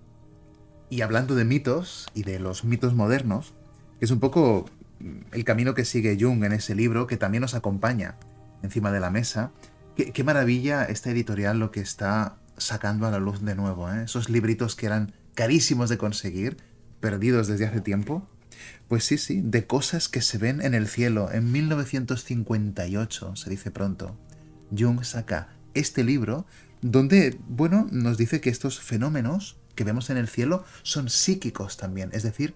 [SPEAKER 1] Y hablando de mitos y de los mitos modernos, que es un poco el camino que sigue Jung en ese libro, que también nos acompaña encima de la mesa. Qué maravilla esta editorial lo que está sacando a la luz de nuevo, ¿eh? Esos libritos que eran carísimos de conseguir, perdidos desde hace tiempo. Pues sí, sí, de cosas que se ven en el cielo. En 1958, se dice pronto, Jung saca este libro donde, bueno, nos dice que estos fenómenos que vemos en el cielo son psíquicos también, es decir,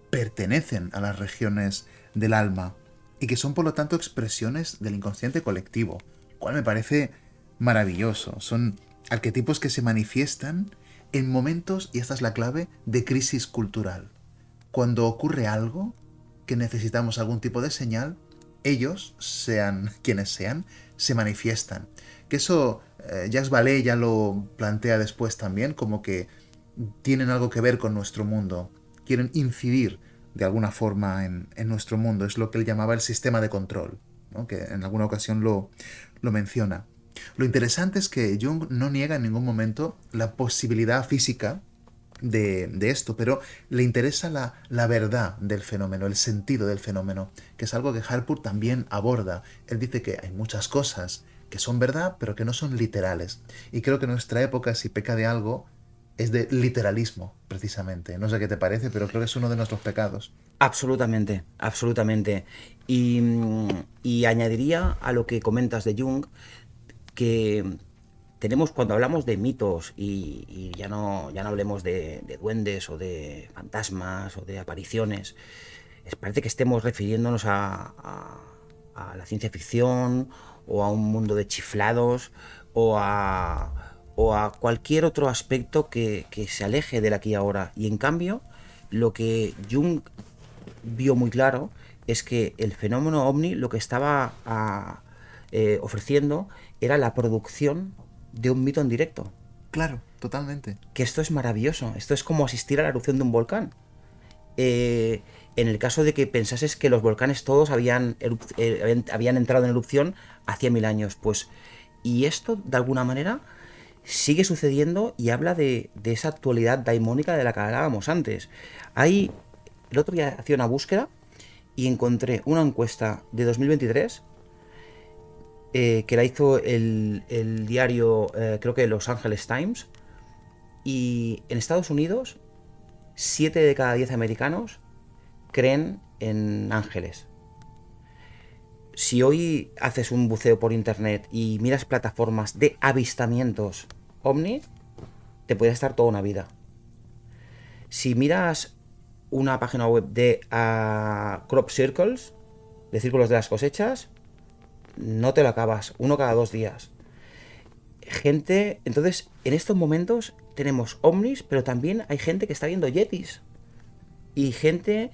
[SPEAKER 1] pertenecen a las regiones del alma y que son por lo tanto expresiones del inconsciente colectivo, lo cual me parece maravilloso. Son arquetipos que se manifiestan en momentos, y esta es la clave, de crisis cultural. Cuando ocurre algo que necesitamos algún tipo de señal, ellos, sean quienes sean, se manifiestan. Que eso Jacques Vallée ya lo plantea después también, como que tienen algo que ver con nuestro mundo, quieren incidir de alguna forma en nuestro mundo, es lo que él llamaba el sistema de control, ¿no? Que en alguna ocasión lo menciona. Lo interesante es que Jung no niega en ningún momento la posibilidad física de esto, pero le interesa la verdad del fenómeno, el sentido del fenómeno, que es algo que Harpur también aborda. Él dice que hay muchas cosas que son verdad, pero que no son literales. Y creo que nuestra época, si peca de algo, es de literalismo, precisamente. No sé qué te parece, pero creo que es uno de nuestros pecados.
[SPEAKER 2] Absolutamente, absolutamente. Y añadiría a lo que comentas de Jung que tenemos, cuando hablamos de mitos, y ya no hablemos de duendes o de fantasmas o de apariciones, parece que estemos refiriéndonos a la ciencia ficción o a un mundo de chiflados o a cualquier otro aspecto que se aleje del aquí y ahora. Y en cambio, lo que Jung vio muy claro es que el fenómeno ovni lo que estaba ofreciendo era la producción de un mito en directo.
[SPEAKER 1] Claro, totalmente.
[SPEAKER 2] Que esto es maravilloso. Esto es como asistir a la erupción de un volcán. En el caso de que pensases que los volcanes todos habían entrado en erupción hacía 1000 años, pues, y esto de alguna manera sigue sucediendo y habla de esa actualidad daimónica de la que hablábamos antes. El otro día hacía una búsqueda y encontré una encuesta de 2023 que la hizo el diario, creo que Los Angeles Times, y en Estados Unidos 7 de cada 10 americanos creen en ángeles. Si hoy haces un buceo por internet y miras plataformas de avistamientos ovni, te puede estar toda una vida. Si miras una página web de crop circles, de círculos de las cosechas, no te lo acabas, uno cada 2 días. Gente, entonces, en estos momentos tenemos ovnis, pero también hay gente que está viendo yetis. Y gente,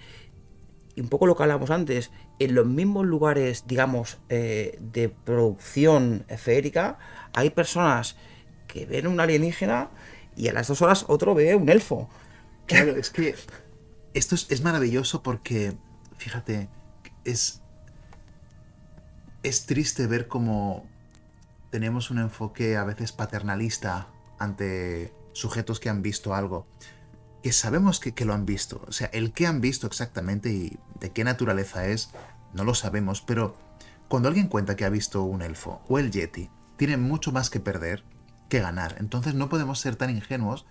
[SPEAKER 2] y un poco lo que hablamos antes, en los mismos lugares, digamos, de producción feérica, hay personas que ven un alienígena y a las 2 horas otro ve un elfo.
[SPEAKER 1] Claro, es que esto es maravilloso porque, fíjate, es triste ver cómo tenemos un enfoque a veces paternalista ante sujetos que han visto algo, que sabemos que lo han visto. O sea, el que han visto exactamente y de qué naturaleza es, no lo sabemos, pero cuando alguien cuenta que ha visto un elfo o el yeti, tiene mucho más que perder que ganar. Entonces no podemos ser tan ingenuos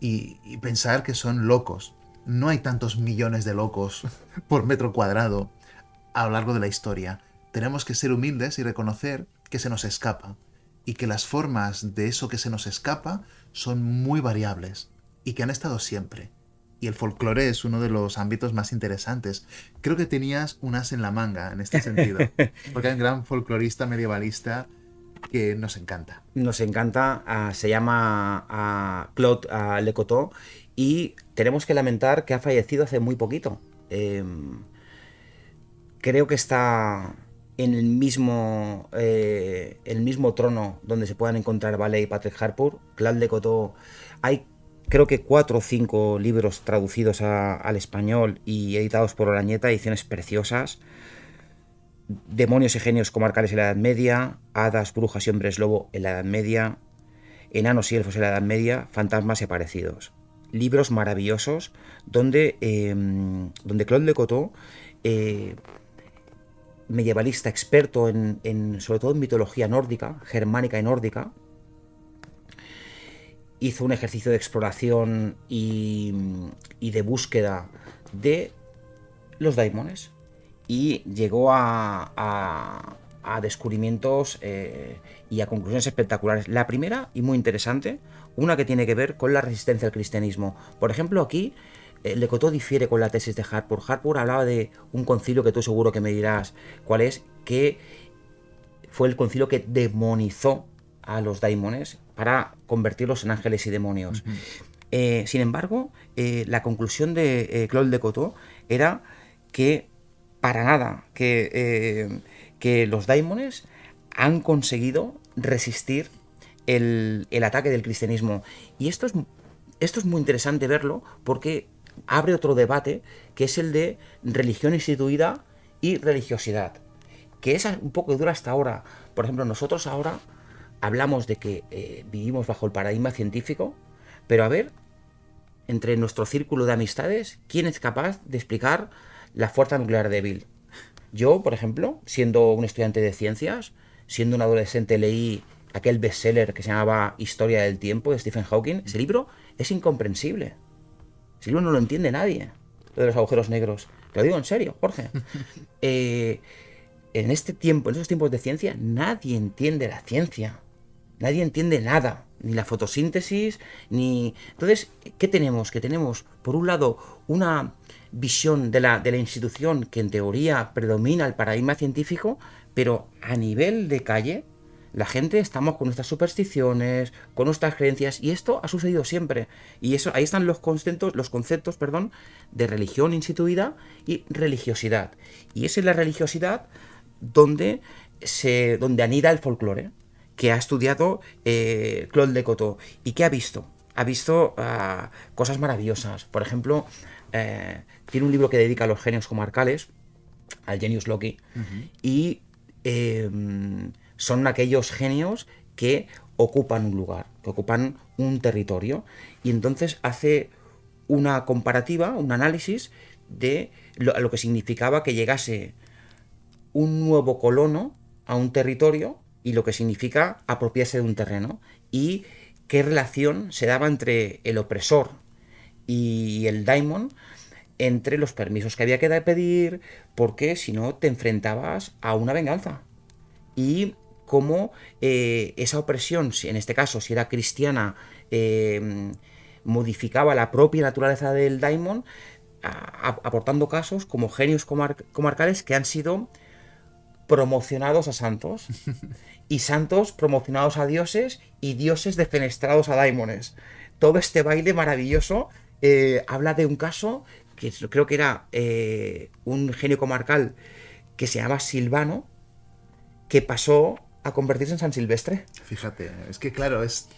[SPEAKER 1] y pensar que son locos. No hay tantos millones de locos por metro cuadrado a lo largo de la historia. tenemos que ser humildes y reconocer que se nos escapa y que las formas de eso que se nos escapa son muy variables y que han estado siempre. Y el folclore es uno de los ámbitos más interesantes. Creo que tenías un as en la manga en este sentido, porque hay un gran folclorista medievalista que nos encanta.
[SPEAKER 2] Nos encanta, se llama Claude Lecoteau, y tenemos que lamentar que ha fallecido hace muy poquito. Creo que está en el mismo trono donde se puedan encontrar Vallée y Patrick Harpur. Claude Lecoteau, hay creo que 4 o 5 libros traducidos al español y editados por Orañeta, ediciones preciosas. Demonios y genios comarcales en la Edad Media, hadas, brujas y hombres lobo en la Edad Media, enanos y elfos en la Edad Media, fantasmas y aparecidos. Libros maravillosos donde Claude Lecoteau, medievalista experto sobre todo en mitología nórdica, germánica y nórdica, hizo un ejercicio de exploración y de búsqueda de los daimones y llegó a descubrimientos y a conclusiones espectaculares. La primera, y muy interesante, una que tiene que ver con la resistencia al cristianismo. Por ejemplo, aquí Lecoteau difiere con la tesis de Harpur. Harpur hablaba de un concilio que tú seguro que me dirás cuál es, que fue el concilio que demonizó a los daimones para convertirlos en ángeles y demonios. Uh-huh. Sin embargo, la conclusión de Claude Lecoteau era que para nada, que los daimones han conseguido resistir el ataque del cristianismo. Y esto es muy interesante verlo porque abre otro debate, que es el de religión instituida y religiosidad, que es un poco dura hasta ahora. Por ejemplo, nosotros ahora hablamos de que vivimos bajo el paradigma científico, pero a ver, entre nuestro círculo de amistades, ¿quién es capaz de explicar la fuerza nuclear débil? Yo, por ejemplo, siendo un estudiante de ciencias, siendo un adolescente, leí aquel bestseller que se llamaba Historia del Tiempo de Stephen Hawking. Ese libro es incomprensible. Ese libro no lo entiende nadie, lo de los agujeros negros. Te lo digo en serio, Jorge. En estos tiempos de ciencia, nadie entiende la ciencia. Nadie entiende nada, ni la fotosíntesis, ni... Entonces, ¿qué tenemos? Que tenemos, por un lado, una visión de la institución que en teoría predomina el paradigma científico, pero a nivel de calle, la gente estamos con nuestras supersticiones, con nuestras creencias, y esto ha sucedido siempre. Y eso, ahí están los conceptos, de religión instituida y religiosidad. Y es en la religiosidad donde anida el folclore, que ha estudiado Claude Lecoteau. ¿Y qué ha visto? Ha visto cosas maravillosas. Por ejemplo, tiene un libro que dedica a los genios comarcales, al Genius Loci, uh-huh. Y son aquellos genios que ocupan un lugar, que ocupan un territorio. Y entonces hace una comparativa, un análisis de lo que significaba que llegase un nuevo colono a un territorio y lo que significa apropiarse de un terreno, y qué relación se daba entre el opresor y el daimon, entre los permisos que había que pedir, porque si no te enfrentabas a una venganza. Y cómo esa opresión, en este caso si era cristiana, modificaba la propia naturaleza del daimon, aportando casos como genios comarcales que han sido promocionados a santos, y santos promocionados a dioses, y dioses defenestrados a daimones. Todo este baile maravilloso habla de un caso que creo que era un genio comarcal que se llama Silvano, que pasó a convertirse en San Silvestre.
[SPEAKER 1] Fíjate, es que claro, es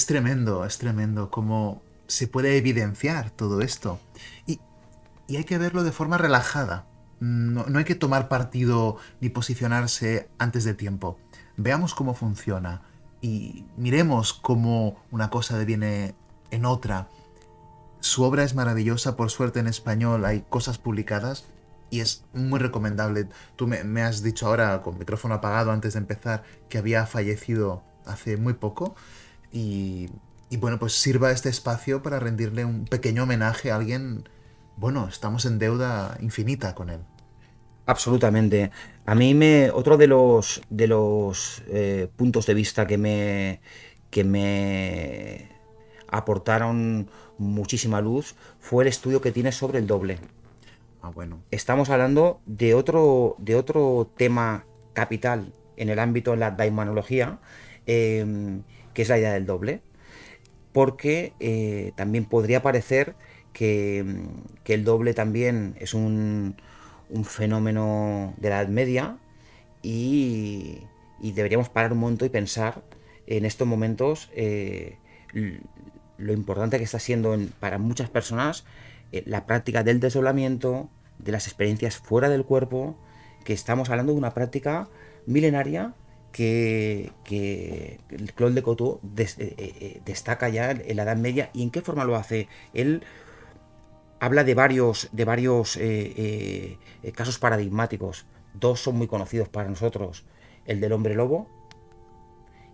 [SPEAKER 1] tremendo cómo se puede evidenciar todo esto. Y hay que verlo de forma relajada. No hay que tomar partido ni posicionarse antes de tiempo. Veamos cómo funciona y miremos cómo una cosa deviene en otra. Su obra es maravillosa, por suerte en español hay cosas publicadas y es muy recomendable. Tú me has dicho ahora, con micrófono apagado antes de empezar, que había fallecido hace muy poco y bueno, pues sirva este espacio para rendirle un pequeño homenaje a alguien. Bueno, estamos en deuda infinita con él.
[SPEAKER 2] Absolutamente. Otro de los puntos de vista que me aportaron muchísima luz fue el estudio que tiene sobre el doble.
[SPEAKER 1] Ah, bueno.
[SPEAKER 2] Estamos hablando de otro tema capital en el ámbito de la daimanología, que es la idea del doble, porque también podría parecer que el doble también es un fenómeno de la Edad Media y deberíamos parar un momento y pensar en estos momentos lo importante que está siendo para muchas personas la práctica del desdoblamiento, de las experiencias fuera del cuerpo, que estamos hablando de una práctica milenaria que Claude Lecoultre destaca ya en la Edad Media. ¿Y en qué forma lo hace? Él habla de varios casos paradigmáticos. Dos son muy conocidos para nosotros: el del hombre lobo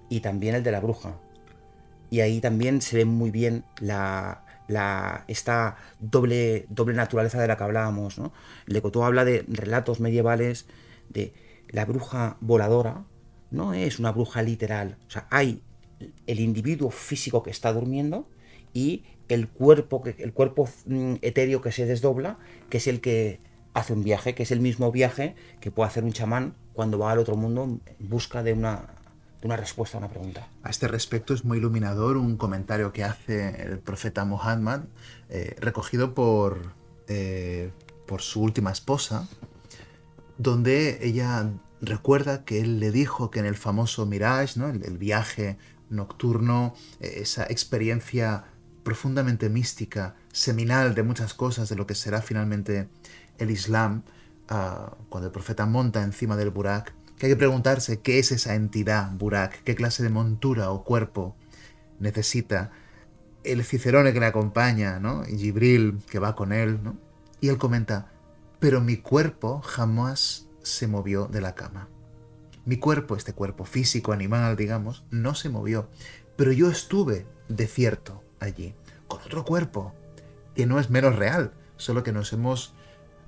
[SPEAKER 2] y también el de la bruja. Y ahí también se ve muy bien esta doble naturaleza de la que hablábamos, ¿no? Lecoultre habla de relatos medievales de la bruja voladora. No es una bruja literal. O sea, hay el individuo físico que está durmiendo y el cuerpo etéreo que se desdobla, que es el que hace un viaje, que es el mismo viaje que puede hacer un chamán cuando va al otro mundo en busca de una respuesta a una pregunta.
[SPEAKER 1] A este respecto es muy iluminador un comentario que hace el profeta Muhammad, recogido por su última esposa, donde ella recuerda que él le dijo que en el famoso Mirage, ¿no? el viaje nocturno, esa experiencia profundamente mística, seminal de muchas cosas de lo que será finalmente el Islam, cuando el profeta monta encima del Burak, que hay que preguntarse qué es esa entidad Burak, qué clase de montura o cuerpo necesita el Cicerone que le acompaña, ¿no? Y Gibril que va con él, ¿no? Y él comenta: pero mi cuerpo jamás se movió de la cama. Mi cuerpo, este cuerpo físico, animal, digamos, no se movió. Pero yo estuve, de cierto, allí, con otro cuerpo, que no es menos real, solo que nos hemos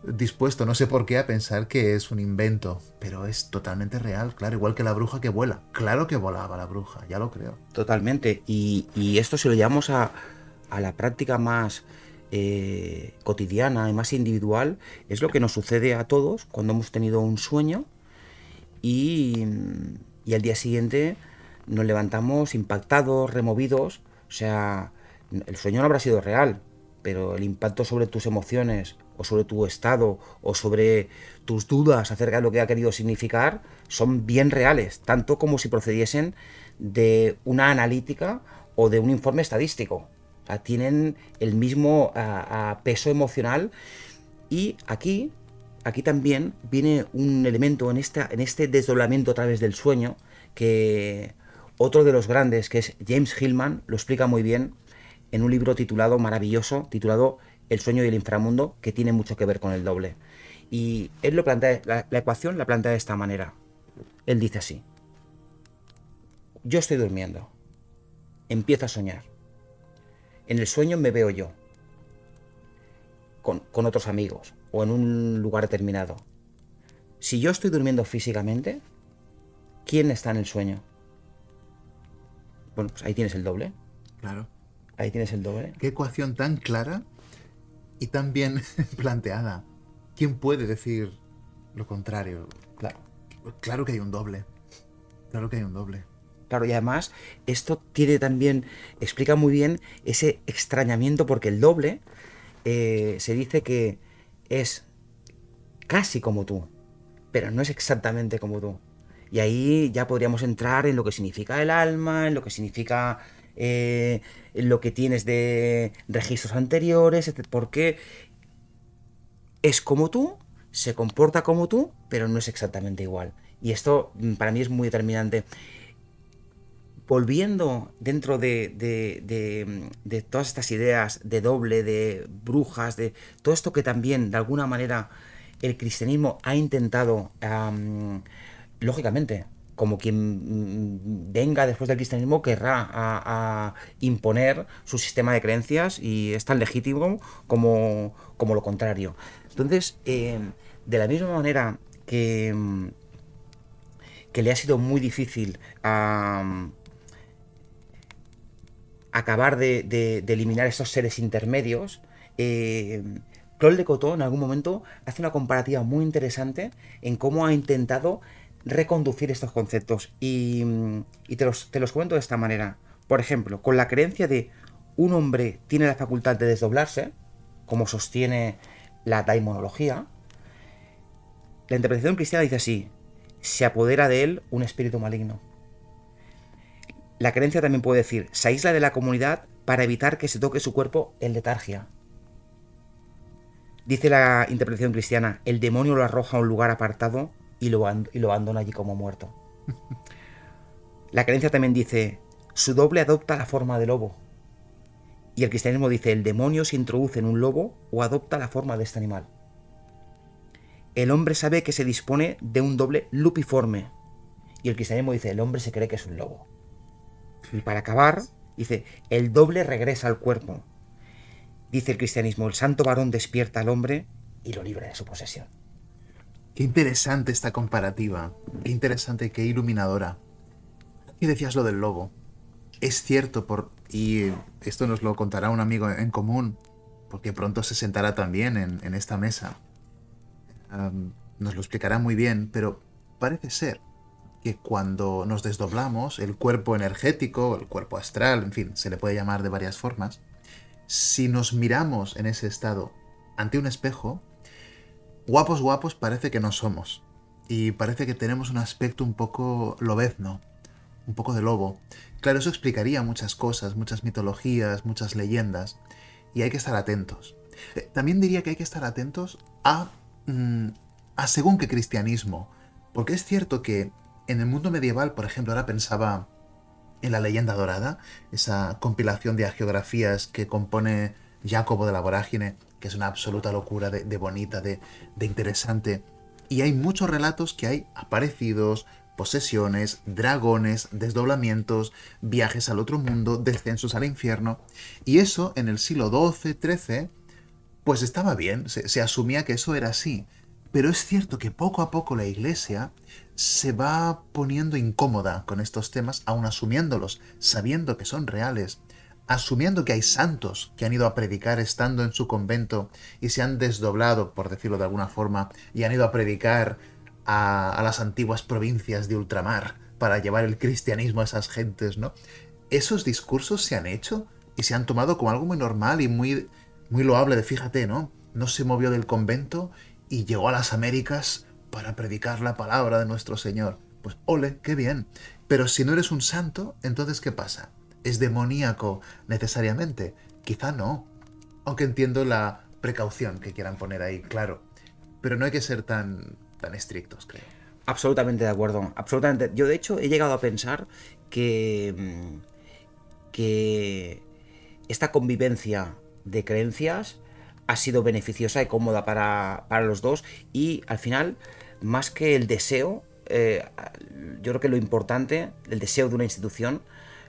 [SPEAKER 1] dispuesto, no sé por qué, a pensar que es un invento, pero es totalmente real, claro, igual que la bruja que vuela. Claro que volaba la bruja, ya lo creo.
[SPEAKER 2] Totalmente. Y esto, si lo llevamos a la práctica más cotidiana y más individual, es lo que nos sucede a todos cuando hemos tenido un sueño y, y al día siguiente nos levantamos impactados, removidos. O sea, el sueño no habrá sido real, pero el impacto sobre tus emociones o sobre tu estado o sobre tus dudas acerca de lo que ha querido significar son bien reales, tanto como si procediesen de una analítica o de un informe estadístico. O sea, tienen el mismo peso emocional. Y aquí también viene un elemento en este desdoblamiento a través del sueño, que otro de los grandes, que es James Hillman, lo explica muy bien en un libro maravilloso, titulado El sueño y el inframundo, que tiene mucho que ver con el doble. Y él lo plantea, la ecuación la plantea de esta manera. Él dice así: yo estoy durmiendo, empiezo a soñar. En el sueño me veo yo, con otros amigos, o en un lugar determinado. Si yo estoy durmiendo físicamente, ¿quién está en el sueño? Bueno, pues ahí tienes el doble.
[SPEAKER 1] Claro.
[SPEAKER 2] Ahí tienes el doble.
[SPEAKER 1] Qué ecuación tan clara y tan bien planteada. ¿Quién puede decir lo contrario?
[SPEAKER 2] Claro.
[SPEAKER 1] Claro que hay un doble. Claro que hay un doble.
[SPEAKER 2] Claro, y además esto tiene también, explica muy bien ese extrañamiento, porque el doble se dice que es casi como tú, pero no es exactamente como tú. Y ahí ya podríamos entrar en lo que significa el alma, en lo que significa en lo que tienes de registros anteriores, porque es como tú, se comporta como tú, pero no es exactamente igual. Y esto para mí es muy determinante. Volviendo dentro de todas estas ideas de doble, de brujas, de todo esto que también de alguna manera el cristianismo ha intentado, lógicamente, como quien venga después del cristianismo querrá a imponer su sistema de creencias, y es tan legítimo como lo contrario. Entonces, de la misma manera que le ha sido muy difícil acabar de eliminar estos seres intermedios, Claude de Cotton en algún momento hace una comparativa muy interesante en cómo ha intentado reconducir estos conceptos. Y te los cuento de esta manera. Por ejemplo, con la creencia de un hombre tiene la facultad de desdoblarse, como sostiene la daimonología, la interpretación cristiana dice así: se apodera de él un espíritu maligno. La creencia también puede decir: se aísla de la comunidad para evitar que se toque su cuerpo en letargia. Dice la interpretación cristiana: el demonio lo arroja a un lugar apartado y lo abandona allí como muerto. La creencia también dice: su doble adopta la forma de lobo. Y el cristianismo dice: el demonio se introduce en un lobo o adopta la forma de este animal. El hombre sabe que se dispone de un doble lupiforme. Y el cristianismo dice: el hombre se cree que es un lobo. Y para acabar, dice: el doble regresa al cuerpo. Dice el cristianismo: el santo varón despierta al hombre y lo libra de su posesión.
[SPEAKER 1] Qué interesante esta comparativa, qué interesante, qué iluminadora. Y decías lo del lobo. Es cierto, y esto nos lo contará un amigo en común, porque pronto se sentará también en esta mesa. Nos lo explicará muy bien, pero parece ser que cuando nos desdoblamos, el cuerpo energético, el cuerpo astral, en fin, se le puede llamar de varias formas, si nos miramos en ese estado ante un espejo, guapos parece que no somos. Y parece que tenemos un aspecto un poco lobezno, un poco de lobo. Claro, eso explicaría muchas cosas, muchas mitologías, muchas leyendas, y hay que estar atentos. También diría que hay que estar atentos a según qué cristianismo, porque es cierto que en el mundo medieval, por ejemplo, ahora pensaba en la Leyenda Dorada, esa compilación de hagiografías que compone Jacobo de la Vorágine, que es una absoluta locura de bonita, de interesante, y hay muchos relatos que hay aparecidos, posesiones, dragones, desdoblamientos, viajes al otro mundo, descensos al infierno, y eso en el siglo XII, XIII, pues estaba bien, se asumía que eso era así. Pero es cierto que poco a poco la Iglesia se va poniendo incómoda con estos temas, aun asumiéndolos, sabiendo que son reales, asumiendo que hay santos que han ido a predicar estando en su convento y se han desdoblado, por decirlo de alguna forma, y han ido a predicar a las antiguas provincias de ultramar para llevar el cristianismo a esas gentes, ¿no? Esos discursos se han hecho y se han tomado como algo muy normal y muy loable de, fíjate, ¿no? No se movió del convento y llegó a las Américas para predicar la palabra de nuestro Señor. Pues ole, qué bien. Pero si no eres un santo, entonces ¿qué pasa? ¿Es demoníaco necesariamente? Quizá no. Aunque entiendo la precaución que quieran poner ahí, claro. Pero no hay que ser tan estrictos, creo.
[SPEAKER 2] Absolutamente de acuerdo, absolutamente. Yo de hecho he llegado a pensar que esta convivencia de creencias ha sido beneficiosa y cómoda para los dos, y al final, más que el deseo, yo creo que lo importante, el deseo de una institución,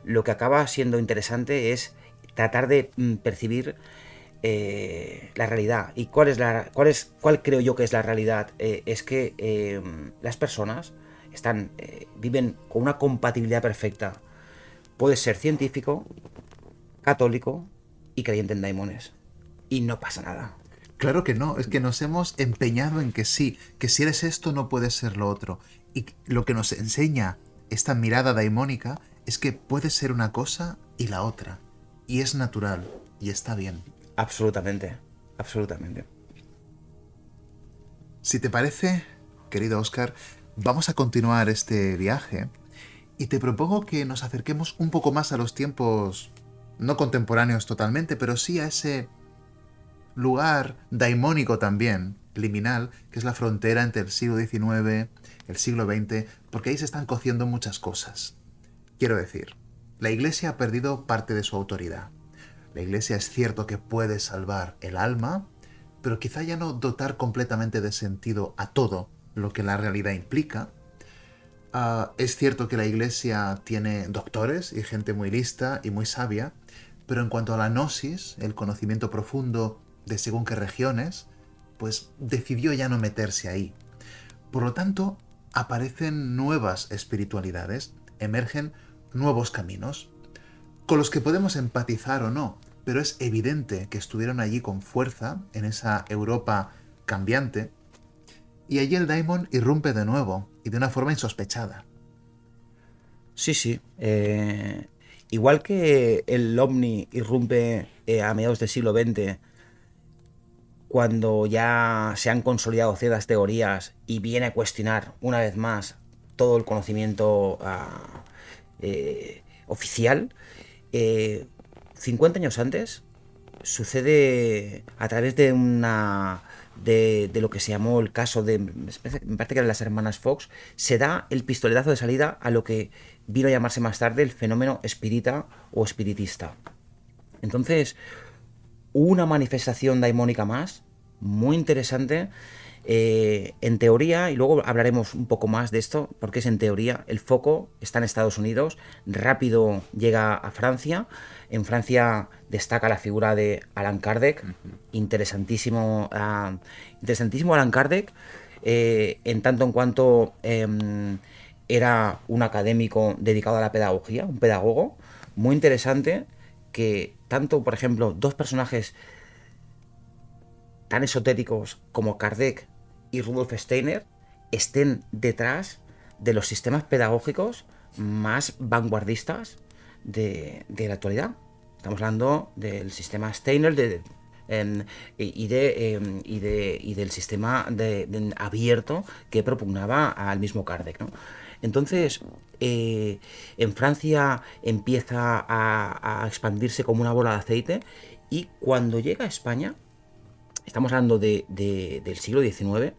[SPEAKER 2] lo que acaba siendo interesante es tratar de percibir la realidad. ¿Y cuál creo yo que es la realidad? Es que las personas viven con una compatibilidad perfecta. Puedes ser científico, católico y creyente en daimones. Y no pasa nada.
[SPEAKER 1] Claro que no, es que nos hemos empeñado en que sí, que si eres esto no puedes ser lo otro. Y lo que nos enseña esta mirada daimónica es que puede ser una cosa y la otra. Y es natural, y está bien.
[SPEAKER 2] Absolutamente, absolutamente.
[SPEAKER 1] Si te parece, querido Óscar, vamos a continuar este viaje y te propongo que nos acerquemos un poco más a los tiempos no contemporáneos totalmente, pero sí a ese lugar daimónico también, liminal, que es la frontera entre el siglo XIX, el siglo XX, porque ahí se están cociendo muchas cosas. Quiero decir, la Iglesia ha perdido parte de su autoridad. La Iglesia es cierto que puede salvar el alma, pero quizá ya no dotar completamente de sentido a todo lo que la realidad implica. Es cierto que la Iglesia tiene doctores y gente muy lista y muy sabia, pero en cuanto a la gnosis, el conocimiento profundo de según qué regiones, pues decidió ya no meterse ahí. Por lo tanto, aparecen nuevas espiritualidades, emergen nuevos caminos, con los que podemos empatizar o no, pero es evidente que estuvieron allí con fuerza en esa Europa cambiante, y allí el daimon irrumpe de nuevo y de una forma insospechada.
[SPEAKER 2] Sí, sí. Igual que el ovni irrumpe a mediados del siglo XX, cuando ya se han consolidado ciertas teorías y viene a cuestionar una vez más todo el conocimiento oficial, 50 años antes sucede a través de de lo que se llamó el caso de, me parece que eran las hermanas Fox, se da el pistoletazo de salida a lo que vino a llamarse más tarde el fenómeno espírita o espiritista. Entonces, una manifestación daimónica más, muy interesante, en teoría, y luego hablaremos un poco más de esto, porque es en teoría, el foco está en Estados Unidos, rápido llega a Francia, en Francia destaca la figura de Allan Kardec, interesantísimo, interesantísimo Allan Kardec, en tanto en cuanto era un académico dedicado a la pedagogía, un pedagogo, muy interesante, que tanto, por ejemplo, dos personajes tan esotéricos como Kardec y Rudolf Steiner estén detrás de los sistemas pedagógicos más vanguardistas de la actualidad. Estamos hablando del sistema Steiner y del sistema abierto que propugnaba al mismo Kardec, ¿no? Entonces, en Francia empieza a expandirse como una bola de aceite, y cuando llega a España, estamos hablando del siglo XIX,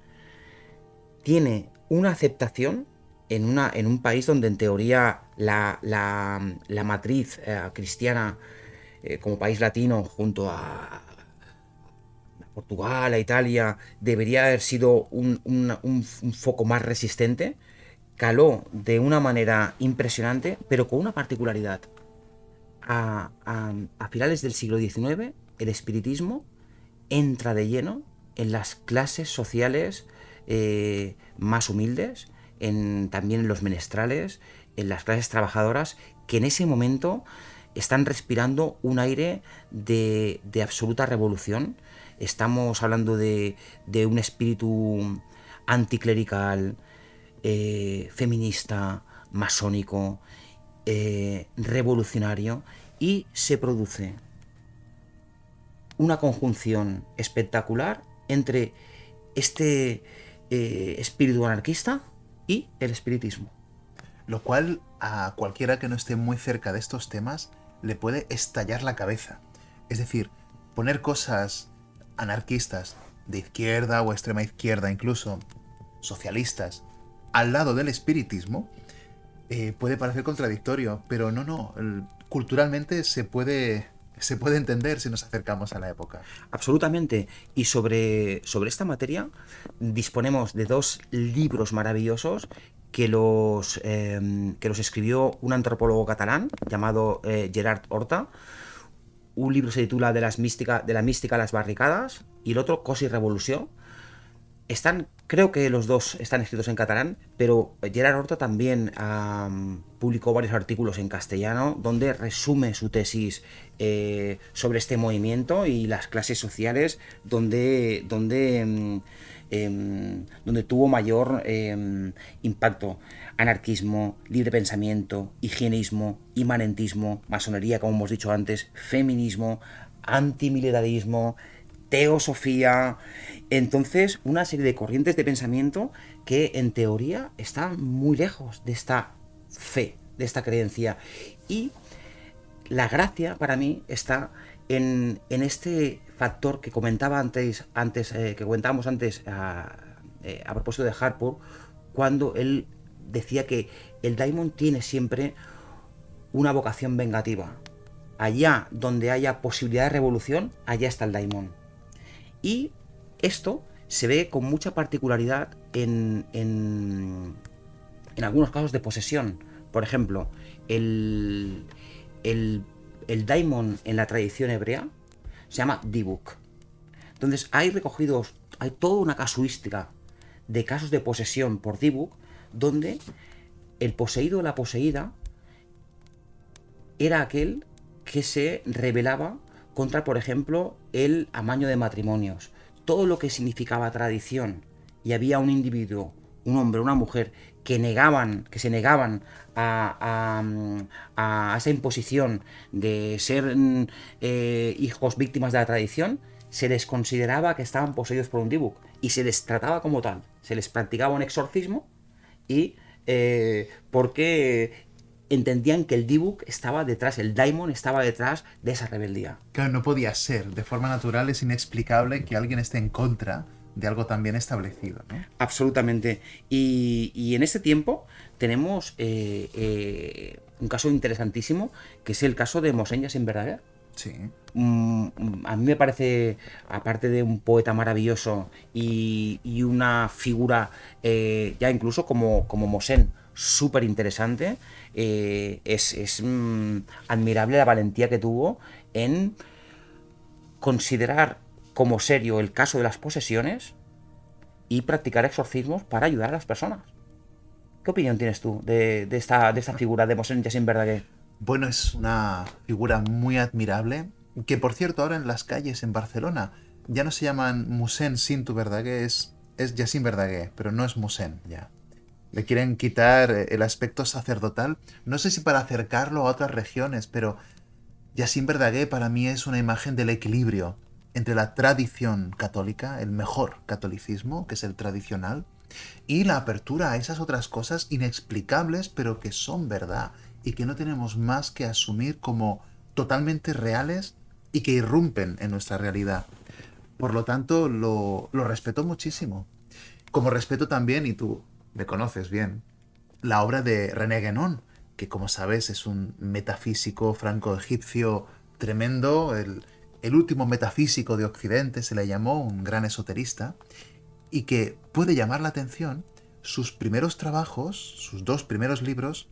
[SPEAKER 2] tiene una aceptación en un país donde en teoría la matriz cristiana, como país latino, junto a Portugal, a Italia, debería haber sido un foco más resistente, caló de una manera impresionante, pero con una particularidad. A finales del siglo XIX, el espiritismo entra de lleno en las clases sociales más humildes, también en los menestrales, en las clases trabajadoras, que en ese momento están respirando un aire de absoluta revolución. Estamos hablando de un espíritu anticlerical, feminista, masónico, revolucionario, y se produce una conjunción espectacular entre este espíritu anarquista y el espiritismo.
[SPEAKER 1] Lo cual a cualquiera que no esté muy cerca de estos temas le puede estallar la cabeza. Es decir, poner cosas anarquistas, de izquierda o extrema izquierda, incluso socialistas, al lado del espiritismo, puede parecer contradictorio, pero no, culturalmente se puede entender si nos acercamos a la época.
[SPEAKER 2] Absolutamente. Y sobre esta materia disponemos de dos libros maravillosos que los escribió un antropólogo catalán llamado Gerard Horta. Un libro se titula de la mística a las barricadas, y el otro Cos y Revolució. Creo que los dos están escritos en catalán, pero Gerard Horta también publicó varios artículos en castellano donde resume su tesis sobre este movimiento y las clases sociales donde tuvo mayor impacto: anarquismo, libre pensamiento, higienismo, inmanentismo, masonería, como hemos dicho antes, feminismo, antimilitarismo, teosofía. Entonces, una serie de corrientes de pensamiento que en teoría están muy lejos de esta fe, de esta creencia. Y la gracia para mí está en este factor que comentaba antes que comentábamos antes a propósito de Harpur, cuando él decía que el daimon tiene siempre una vocación vengativa. Allá donde haya posibilidad de revolución, allá está el daimon. Y esto se ve con mucha particularidad en algunos casos de posesión. Por ejemplo, el daimon en la tradición hebrea se llama Dibuk. Entonces hay recogidos hay toda una casuística de casos de posesión por Dybbuk, donde el poseído o la poseída era aquel que se rebelaba contra, por ejemplo, el amaño de matrimonios. Todo lo que significaba tradición, y había un individuo, un hombre, una mujer, que se negaban a esa imposición de ser hijos víctimas de la tradición, se les consideraba que estaban poseídos por un Dybbuk y se les trataba como tal. Se les practicaba un exorcismo y porque entendían que el Dybbuk estaba detrás, el daimon estaba detrás de esa rebeldía.
[SPEAKER 1] Claro, no podía ser. De forma natural es inexplicable que alguien esté en contra de algo tan bien establecido, ¿no?
[SPEAKER 2] Absolutamente. Y en este tiempo tenemos un caso interesantísimo, que es el caso de Mohsen Yassin Verdaguer.
[SPEAKER 1] Sí.
[SPEAKER 2] A mí me parece, aparte de un poeta maravilloso y una figura ya incluso como Mohsen súper interesante, es admirable la valentía que tuvo en considerar como serio el caso de las posesiones y practicar exorcismos para ayudar a las personas. ¿Qué opinión tienes tú de esta figura de Mohsen Yassin Verdaguer?
[SPEAKER 1] Bueno, es una figura muy admirable, que por cierto ahora en las calles en Barcelona ya no se llaman Mohsen Cinto Verdaguer, es Yassin Verdaguer, pero no es Mohsen ya. Le quieren quitar el aspecto sacerdotal, no sé si para acercarlo a otras regiones, pero Yassin Verdaguer para mí es una imagen del equilibrio entre la tradición católica, el mejor catolicismo, que es el tradicional, y la apertura a esas otras cosas inexplicables, pero que son verdad y que no tenemos más que asumir como totalmente reales y que irrumpen en nuestra realidad. Por lo tanto, lo respeto muchísimo. Como respeto también, y tú me conoces bien, la obra de René Guénon, que como sabes es un metafísico franco-egipcio tremendo, el último metafísico de Occidente se le llamó, un gran esoterista, y que puede llamar la atención. Sus primeros trabajos, sus 2 primeros libros,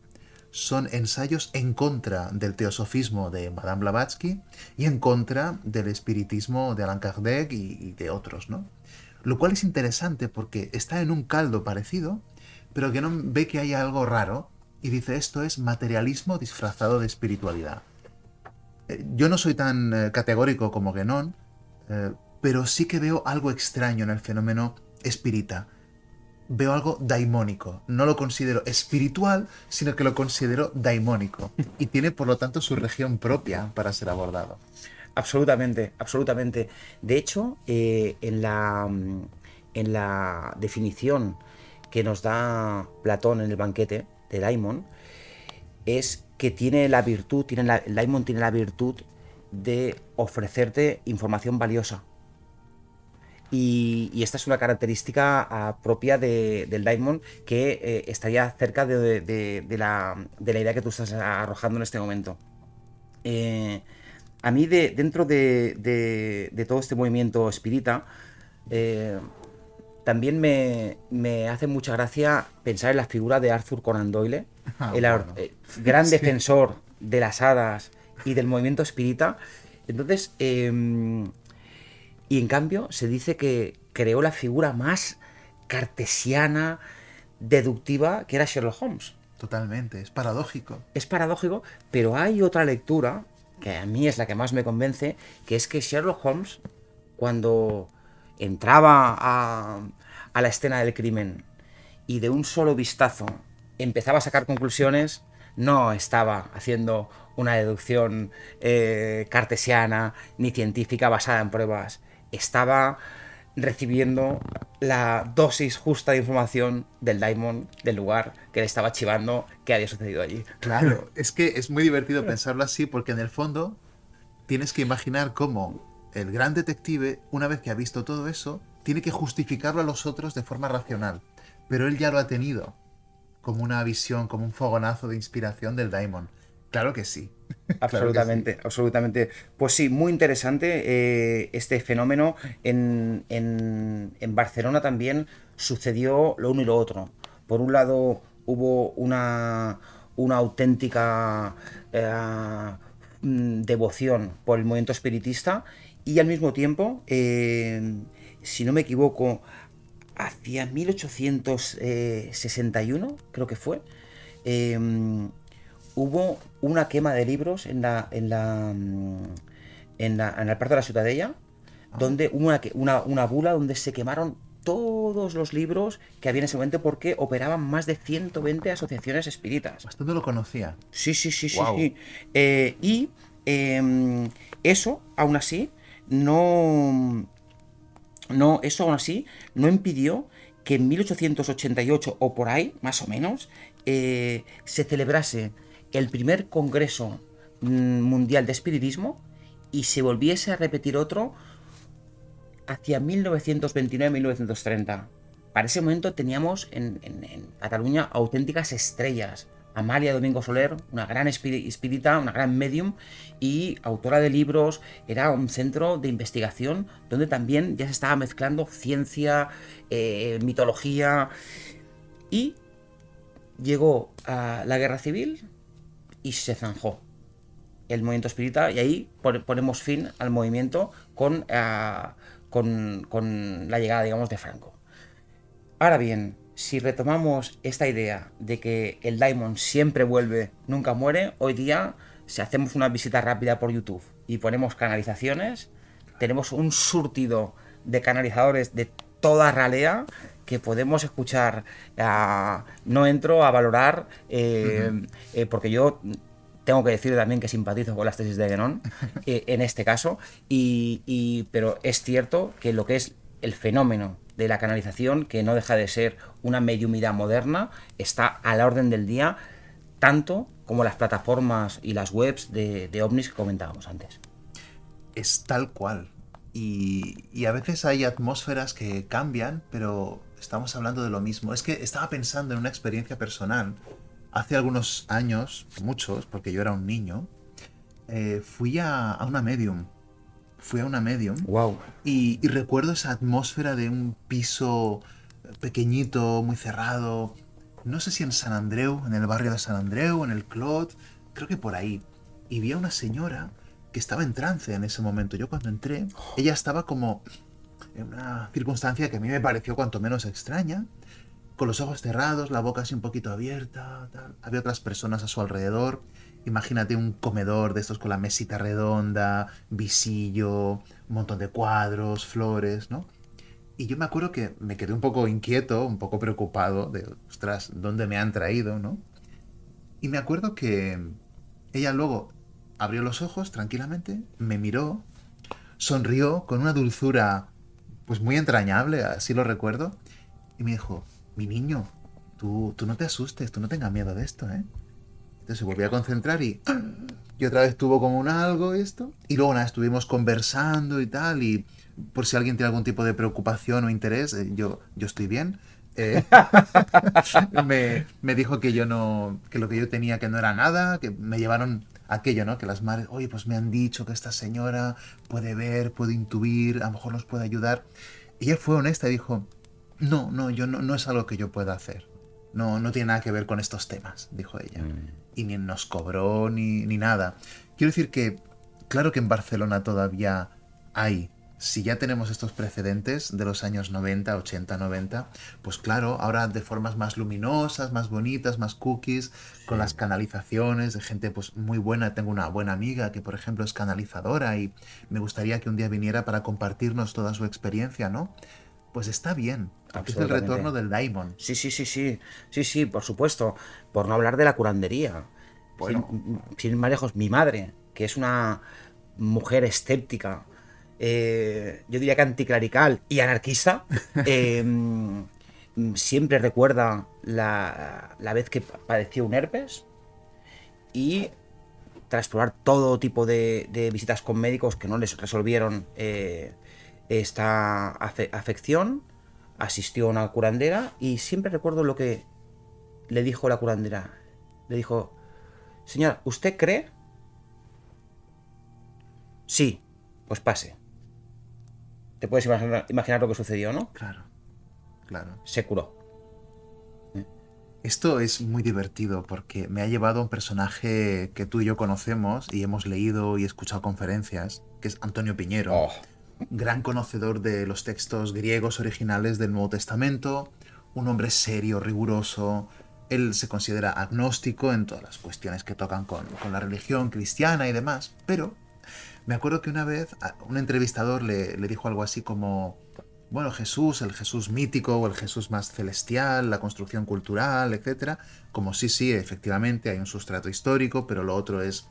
[SPEAKER 1] son ensayos en contra del teosofismo de Madame Blavatsky y en contra del espiritismo de Allan Kardec y de otros, ¿no? Lo cual es interesante porque está en un caldo parecido, pero que no ve que hay algo raro y dice esto es materialismo disfrazado de espiritualidad. Yo no soy tan categórico como Guénon, pero sí que veo algo extraño en el fenómeno espírita. Veo algo daimónico. No lo considero espiritual, sino que lo considero daimónico. Y tiene, por lo tanto, su región propia para ser abordado.
[SPEAKER 2] Absolutamente, absolutamente. De hecho, en la definición que nos da Platón en el banquete de Daimon, es que tiene la virtud, el daimon tiene la virtud de ofrecerte información valiosa. Y esta es una característica propia del daimon que estaría cerca de la idea que tú estás arrojando en este momento. A mí, dentro de todo este movimiento espírita, también me hace mucha gracia pensar en la figura de Arthur Conan Doyle, el
[SPEAKER 1] Bueno.
[SPEAKER 2] gran
[SPEAKER 1] Sí.
[SPEAKER 2] defensor de las hadas y del movimiento espírita. Entonces, y en cambio se dice que creó la figura más cartesiana, deductiva, que era Sherlock Holmes.
[SPEAKER 1] Totalmente, es paradójico.
[SPEAKER 2] Es paradójico, pero hay otra lectura, que a mí es la que más me convence, que es que Sherlock Holmes, cuando entraba a la escena del crimen y de un solo vistazo empezaba a sacar conclusiones, no estaba haciendo una deducción cartesiana ni científica basada en pruebas. Estaba recibiendo la dosis justa de información del daimon del lugar que le estaba chivando qué había sucedido allí.
[SPEAKER 1] Claro, es que es muy divertido pensarlo así porque en el fondo tienes que imaginar cómo el gran detective, una vez que ha visto todo eso, tiene que justificarlo a los otros de forma racional. Pero él ya lo ha tenido como una visión, como un fogonazo de inspiración del daimon. Claro que sí. Claro que sí.
[SPEAKER 2] Absolutamente, absolutamente. Pues sí, muy interesante este fenómeno. En Barcelona también sucedió lo uno y lo otro. Por un lado hubo una auténtica devoción por el movimiento espiritista y al mismo tiempo si no me equivoco, hacia 1861, creo que fue, eh, hubo una quema de libros en el Parque de la Ciutadella, donde hubo una bula donde se quemaron todos los libros que había en ese momento porque operaban más de 120 asociaciones espíritas.
[SPEAKER 1] Esto no lo conocía.
[SPEAKER 2] Sí, sí, sí, sí,
[SPEAKER 1] Wow.
[SPEAKER 2] sí. Y eso, aún así, eso aún así no impidió que en 1888 o por ahí, más o menos, se celebrase el primer Congreso Mundial de Espiritismo y se volviese a repetir otro hacia 1929-1930. Para ese momento teníamos en Cataluña auténticas estrellas. Amalia Domingo Soler, una gran espírita, una gran medium y autora de libros, era un centro de investigación donde también ya se estaba mezclando ciencia, mitología, y llegó a la guerra civil y se zanjó el movimiento espírita y ahí ponemos fin al movimiento con la llegada, digamos, de Franco. Ahora bien, si retomamos esta idea de que el Daimon siempre vuelve, nunca muere, hoy día, si hacemos una visita rápida por YouTube y ponemos canalizaciones, tenemos un surtido de canalizadores de toda ralea que podemos escuchar. No entro a valorar, porque yo tengo que decir también que simpatizo con las tesis de Guénon, en este caso, pero es cierto que lo que es el fenómeno de la canalización, que no deja de ser una mediumidad moderna, está a la orden del día, tanto como las plataformas y las webs de ovnis que comentábamos antes.
[SPEAKER 1] Es tal cual. Y a veces hay atmósferas que cambian, pero estamos hablando de lo mismo. Es que estaba pensando en una experiencia personal. Hace algunos años, muchos, porque yo era un niño, fui a una medium. Fui a una medium.
[SPEAKER 2] Wow.
[SPEAKER 1] Y recuerdo esa atmósfera de un piso pequeñito, muy cerrado. No sé si en Sant Andreu, en el barrio de Sant Andreu, en el Clot, creo que por ahí. Y vi a una señora que estaba en trance en ese momento. Yo cuando entré, ella estaba como en una circunstancia que a mí me pareció cuanto menos extraña, con los ojos cerrados, la boca así un poquito abierta, tal. Había otras personas a su alrededor. Imagínate un comedor de estos con la mesita redonda, visillo, un montón de cuadros, flores, ¿no? Y yo me acuerdo que me quedé un poco inquieto, un poco preocupado de, ostras, ¿dónde me han traído, no? Y me acuerdo que ella luego abrió los ojos tranquilamente, me miró, sonrió con una dulzura pues muy entrañable, así lo recuerdo, y me dijo, mi niño, tú no te asustes, tú no tengas miedo de esto, ¿eh? Entonces se volvió a concentrar y otra vez tuvo como un algo esto. Y luego nada, estuvimos conversando y tal, y por si alguien tiene algún tipo de preocupación o interés, yo estoy bien. Me dijo que yo no, que lo que yo tenía que no era nada, que me llevaron aquello, ¿no? Que las madres, oye, pues me han dicho que esta señora puede ver, puede intuir, a lo mejor nos puede ayudar. Y ella fue honesta y dijo, yo no es algo que yo pueda hacer. No tiene nada que ver con estos temas, dijo ella. Y ni nos cobró ni nada. Quiero decir que, claro que en Barcelona todavía hay, si ya tenemos estos precedentes de los años 90, 80, 90, pues claro, ahora de formas más luminosas, más bonitas, más cookies, con las canalizaciones de gente pues muy buena. Tengo una buena amiga que, por ejemplo, es canalizadora y me gustaría que un día viniera para compartirnos toda su experiencia, ¿no? Pues está bien. Es el retorno del Daimon.
[SPEAKER 2] Sí, sí, sí, sí. Sí, sí, por supuesto. Por no hablar de la curandería.
[SPEAKER 1] Bueno.
[SPEAKER 2] Sin más lejos, mi madre, que es una mujer escéptica, yo diría que anticlerical y anarquista, siempre recuerda la vez que padeció un herpes y tras probar todo tipo de visitas con médicos que no les resolvieron esta afección, asistió a una curandera y siempre recuerdo lo que le dijo la curandera. Le dijo, señora, ¿usted cree? Sí, pues pase. Te puedes imaginar lo que sucedió, ¿no?
[SPEAKER 1] Claro, claro.
[SPEAKER 2] Se curó.
[SPEAKER 1] Esto es muy divertido porque me ha llevado a un personaje que tú y yo conocemos y hemos leído y escuchado conferencias, que es Antonio Piñero.
[SPEAKER 2] Oh.
[SPEAKER 1] gran conocedor de los textos griegos originales del Nuevo Testamento, un hombre serio, riguroso. Él se considera agnóstico en todas las cuestiones que tocan con la religión cristiana y demás, pero me acuerdo que una vez un entrevistador le dijo algo así como, bueno, Jesús, el Jesús mítico o el Jesús más celestial, la construcción cultural, etcétera, como sí, efectivamente hay un sustrato histórico, pero lo otro es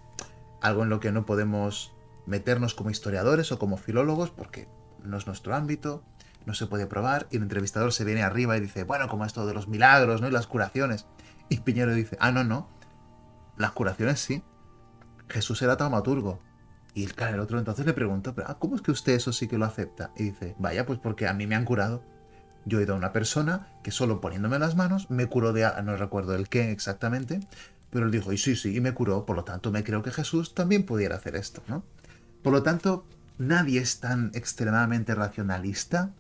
[SPEAKER 1] algo en lo que no podemos meternos como historiadores o como filólogos porque no es nuestro ámbito, no se puede probar, y el entrevistador se viene arriba y dice, bueno, como esto de los milagros, ¿no? Y las curaciones. Y Piñero dice, no, las curaciones sí, Jesús era taumaturgo. Y claro, el otro entonces le preguntó, pero ¿cómo es que usted eso sí que lo acepta? Y dice, vaya, pues porque a mí me han curado. Yo he ido a una persona que solo poniéndome las manos me curó de... no recuerdo el qué exactamente, pero él dijo, y sí, y me curó, por lo tanto me creo que Jesús también pudiera hacer esto, ¿no? Por lo tanto, nadie es tan extremadamente racionalista,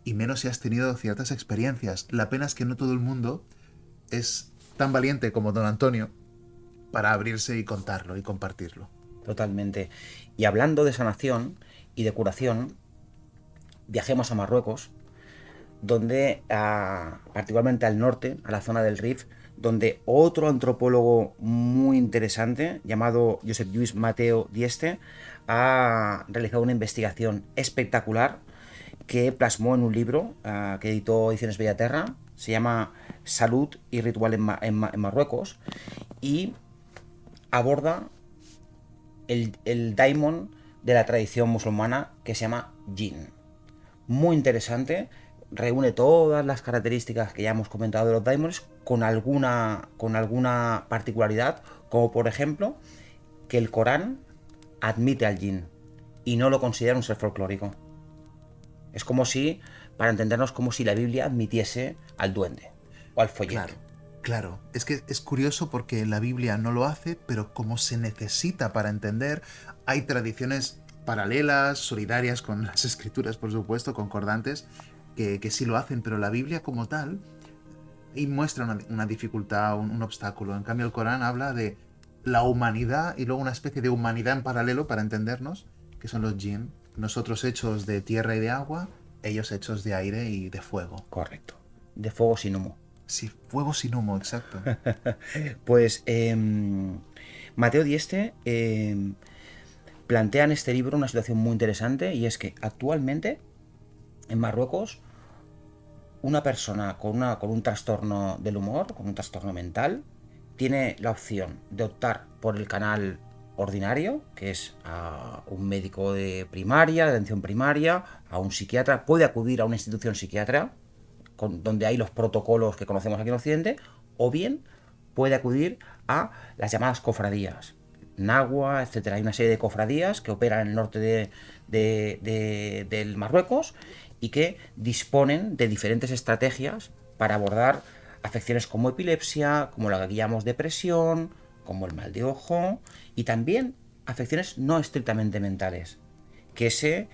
[SPEAKER 1] y menos si has tenido ciertas experiencias. La pena es que no todo el mundo es tan valiente como don Antonio para abrirse y contarlo y compartirlo.
[SPEAKER 2] Totalmente. Y hablando de sanación y de curación, viajemos a Marruecos, donde, particularmente al norte, a la zona del Rif, donde otro antropólogo muy interesante, llamado Josep Lluís Mateo Dieste, ha realizado una investigación espectacular que plasmó en un libro que editó Ediciones Bellaterra. Se llama Salud y Ritual en Marruecos, y aborda el daimon de la tradición musulmana, que se llama Jinn. Muy interesante, reúne todas las características que ya hemos comentado de los daimons con alguna particularidad, como por ejemplo que el Corán admite al Jinn y no lo considera un ser folclórico. Es como si, para entendernos, como si la Biblia admitiese al duende o al folleto.
[SPEAKER 1] Claro, es que es curioso porque la Biblia no lo hace, pero como se necesita para entender, hay tradiciones paralelas, solidarias con las escrituras, por supuesto, concordantes, que sí lo hacen, pero la Biblia como tal y muestra una dificultad, un obstáculo. En cambio, el Corán habla de la humanidad y luego una especie de humanidad en paralelo para entendernos, que son los jinn, nosotros hechos de tierra y de agua, ellos hechos de aire y de fuego.
[SPEAKER 2] Correcto, de fuego sin humo.
[SPEAKER 1] Sí, fuego sin humo, exacto.
[SPEAKER 2] Pues Mateo Dieste plantea en este libro una situación muy interesante, y es que actualmente en Marruecos una persona con un trastorno del humor, con un trastorno mental, tiene la opción de optar por el canal ordinario, que es a un médico de primaria, de atención primaria, a un psiquiatra, puede acudir a una institución psiquiátrica donde hay los protocolos que conocemos aquí en Occidente, o bien puede acudir a las llamadas cofradías, Nagua, etcétera. Hay una serie de cofradías que operan en el norte del Marruecos y que disponen de diferentes estrategias para abordar afecciones como epilepsia, como la que llamamos depresión, como el mal de ojo, y también afecciones no estrictamente mentales, que se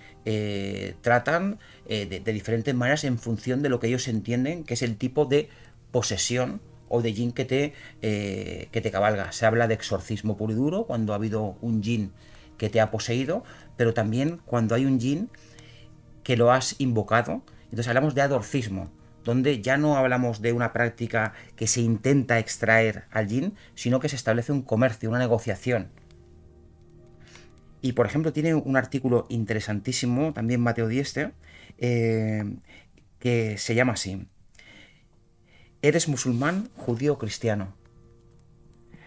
[SPEAKER 2] tratan de diferentes maneras en función de lo que ellos entienden que es el tipo de posesión o de jinn que te cabalga. Se habla de exorcismo puro y duro, cuando ha habido un jinn que te ha poseído, pero también cuando hay un jinn que lo has invocado. Entonces hablamos de adorcismo, donde ya no hablamos de una práctica que se intenta extraer al jinn, sino que se establece un comercio, una negociación. Y por ejemplo tiene un artículo interesantísimo, también Mateo Dieste, que se llama así: ¿eres musulmán, judío o cristiano?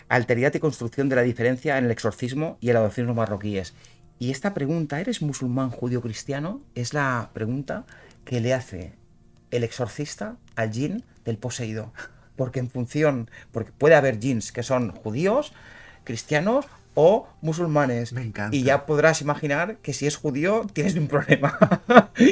[SPEAKER 2] Alteridad y construcción de la diferencia en el exorcismo y el adorcismo marroquíes. Y esta pregunta, ¿eres musulmán, judío o cristiano?, es la pregunta que le hace el exorcista al jinn del poseído. Porque puede haber jinns que son judíos, cristianos o musulmanes.
[SPEAKER 1] Me encanta.
[SPEAKER 2] Y ya podrás imaginar que si es judío tienes un problema.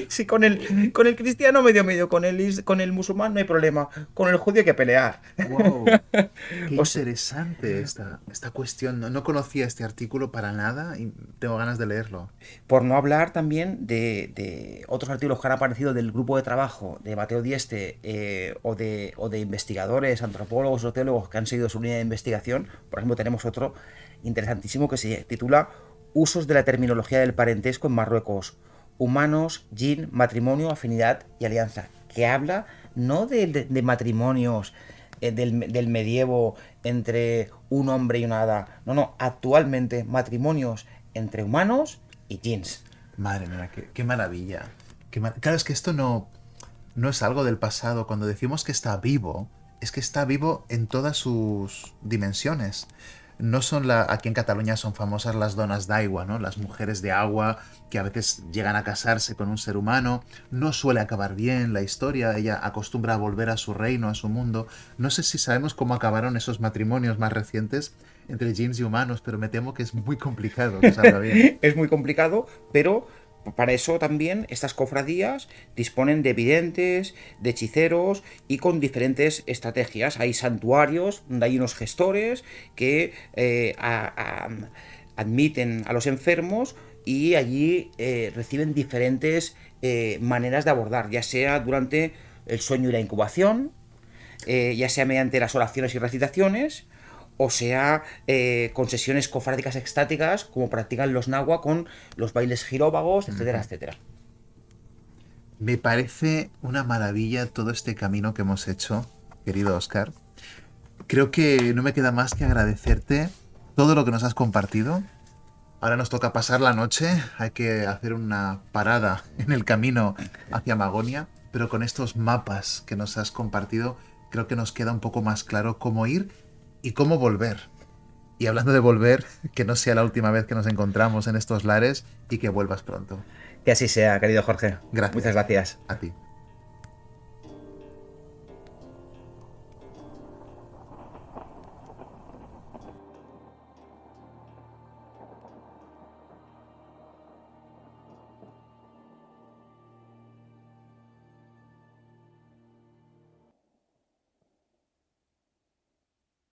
[SPEAKER 2] Si con el cristiano medio, con el musulmán no hay problema, con el judío hay que pelear.
[SPEAKER 1] Wow, qué interesante esta cuestión. No conocía este artículo para nada y tengo ganas de leerlo.
[SPEAKER 2] Por no hablar también de otros artículos que han aparecido del grupo de trabajo de Mateo Dieste, o de investigadores, antropólogos, sociólogos que han seguido su línea de investigación. Por ejemplo, tenemos otro interesantísimo que se titula Usos de la terminología del parentesco en Marruecos, humanos, yin, matrimonio, afinidad y alianza, que habla no de matrimonios del medievo entre un hombre y una hada, no, actualmente matrimonios entre humanos y jins.
[SPEAKER 1] Madre mía, qué maravilla. Claro, es que esto no es algo del pasado. Cuando decimos que está vivo, es que está vivo en todas sus dimensiones. No son aquí en Cataluña son famosas las donas d'aigua, ¿no? Las mujeres de agua que a veces llegan a casarse con un ser humano. No suele acabar bien la historia. Ella acostumbra a volver a su reino, a su mundo. No sé si sabemos cómo acabaron esos matrimonios más recientes entre djinns y humanos, pero me temo que es muy complicado que salga bien.
[SPEAKER 2] Es muy complicado, pero para eso también estas cofradías disponen de videntes, de hechiceros y con diferentes estrategias. Hay santuarios donde hay unos gestores que admiten a los enfermos y allí reciben diferentes maneras de abordar, ya sea durante el sueño y la incubación, ya sea mediante las oraciones y recitaciones, o sea, con sesiones cofrádicas extáticas, como practican los nahua con los bailes giróvagos, etcétera, etcétera.
[SPEAKER 1] Me parece una maravilla todo este camino que hemos hecho, querido Óscar. Creo que no me queda más que agradecerte todo lo que nos has compartido. Ahora nos toca pasar la noche, hay que hacer una parada en el camino hacia Magonia, pero con estos mapas que nos has compartido, creo que nos queda un poco más claro cómo ir y cómo volver. Y hablando de volver, que no sea la última vez que nos encontramos en estos lares y que vuelvas pronto.
[SPEAKER 2] Que así sea, querido Jorge.
[SPEAKER 1] Gracias.
[SPEAKER 2] Muchas gracias.
[SPEAKER 1] A ti.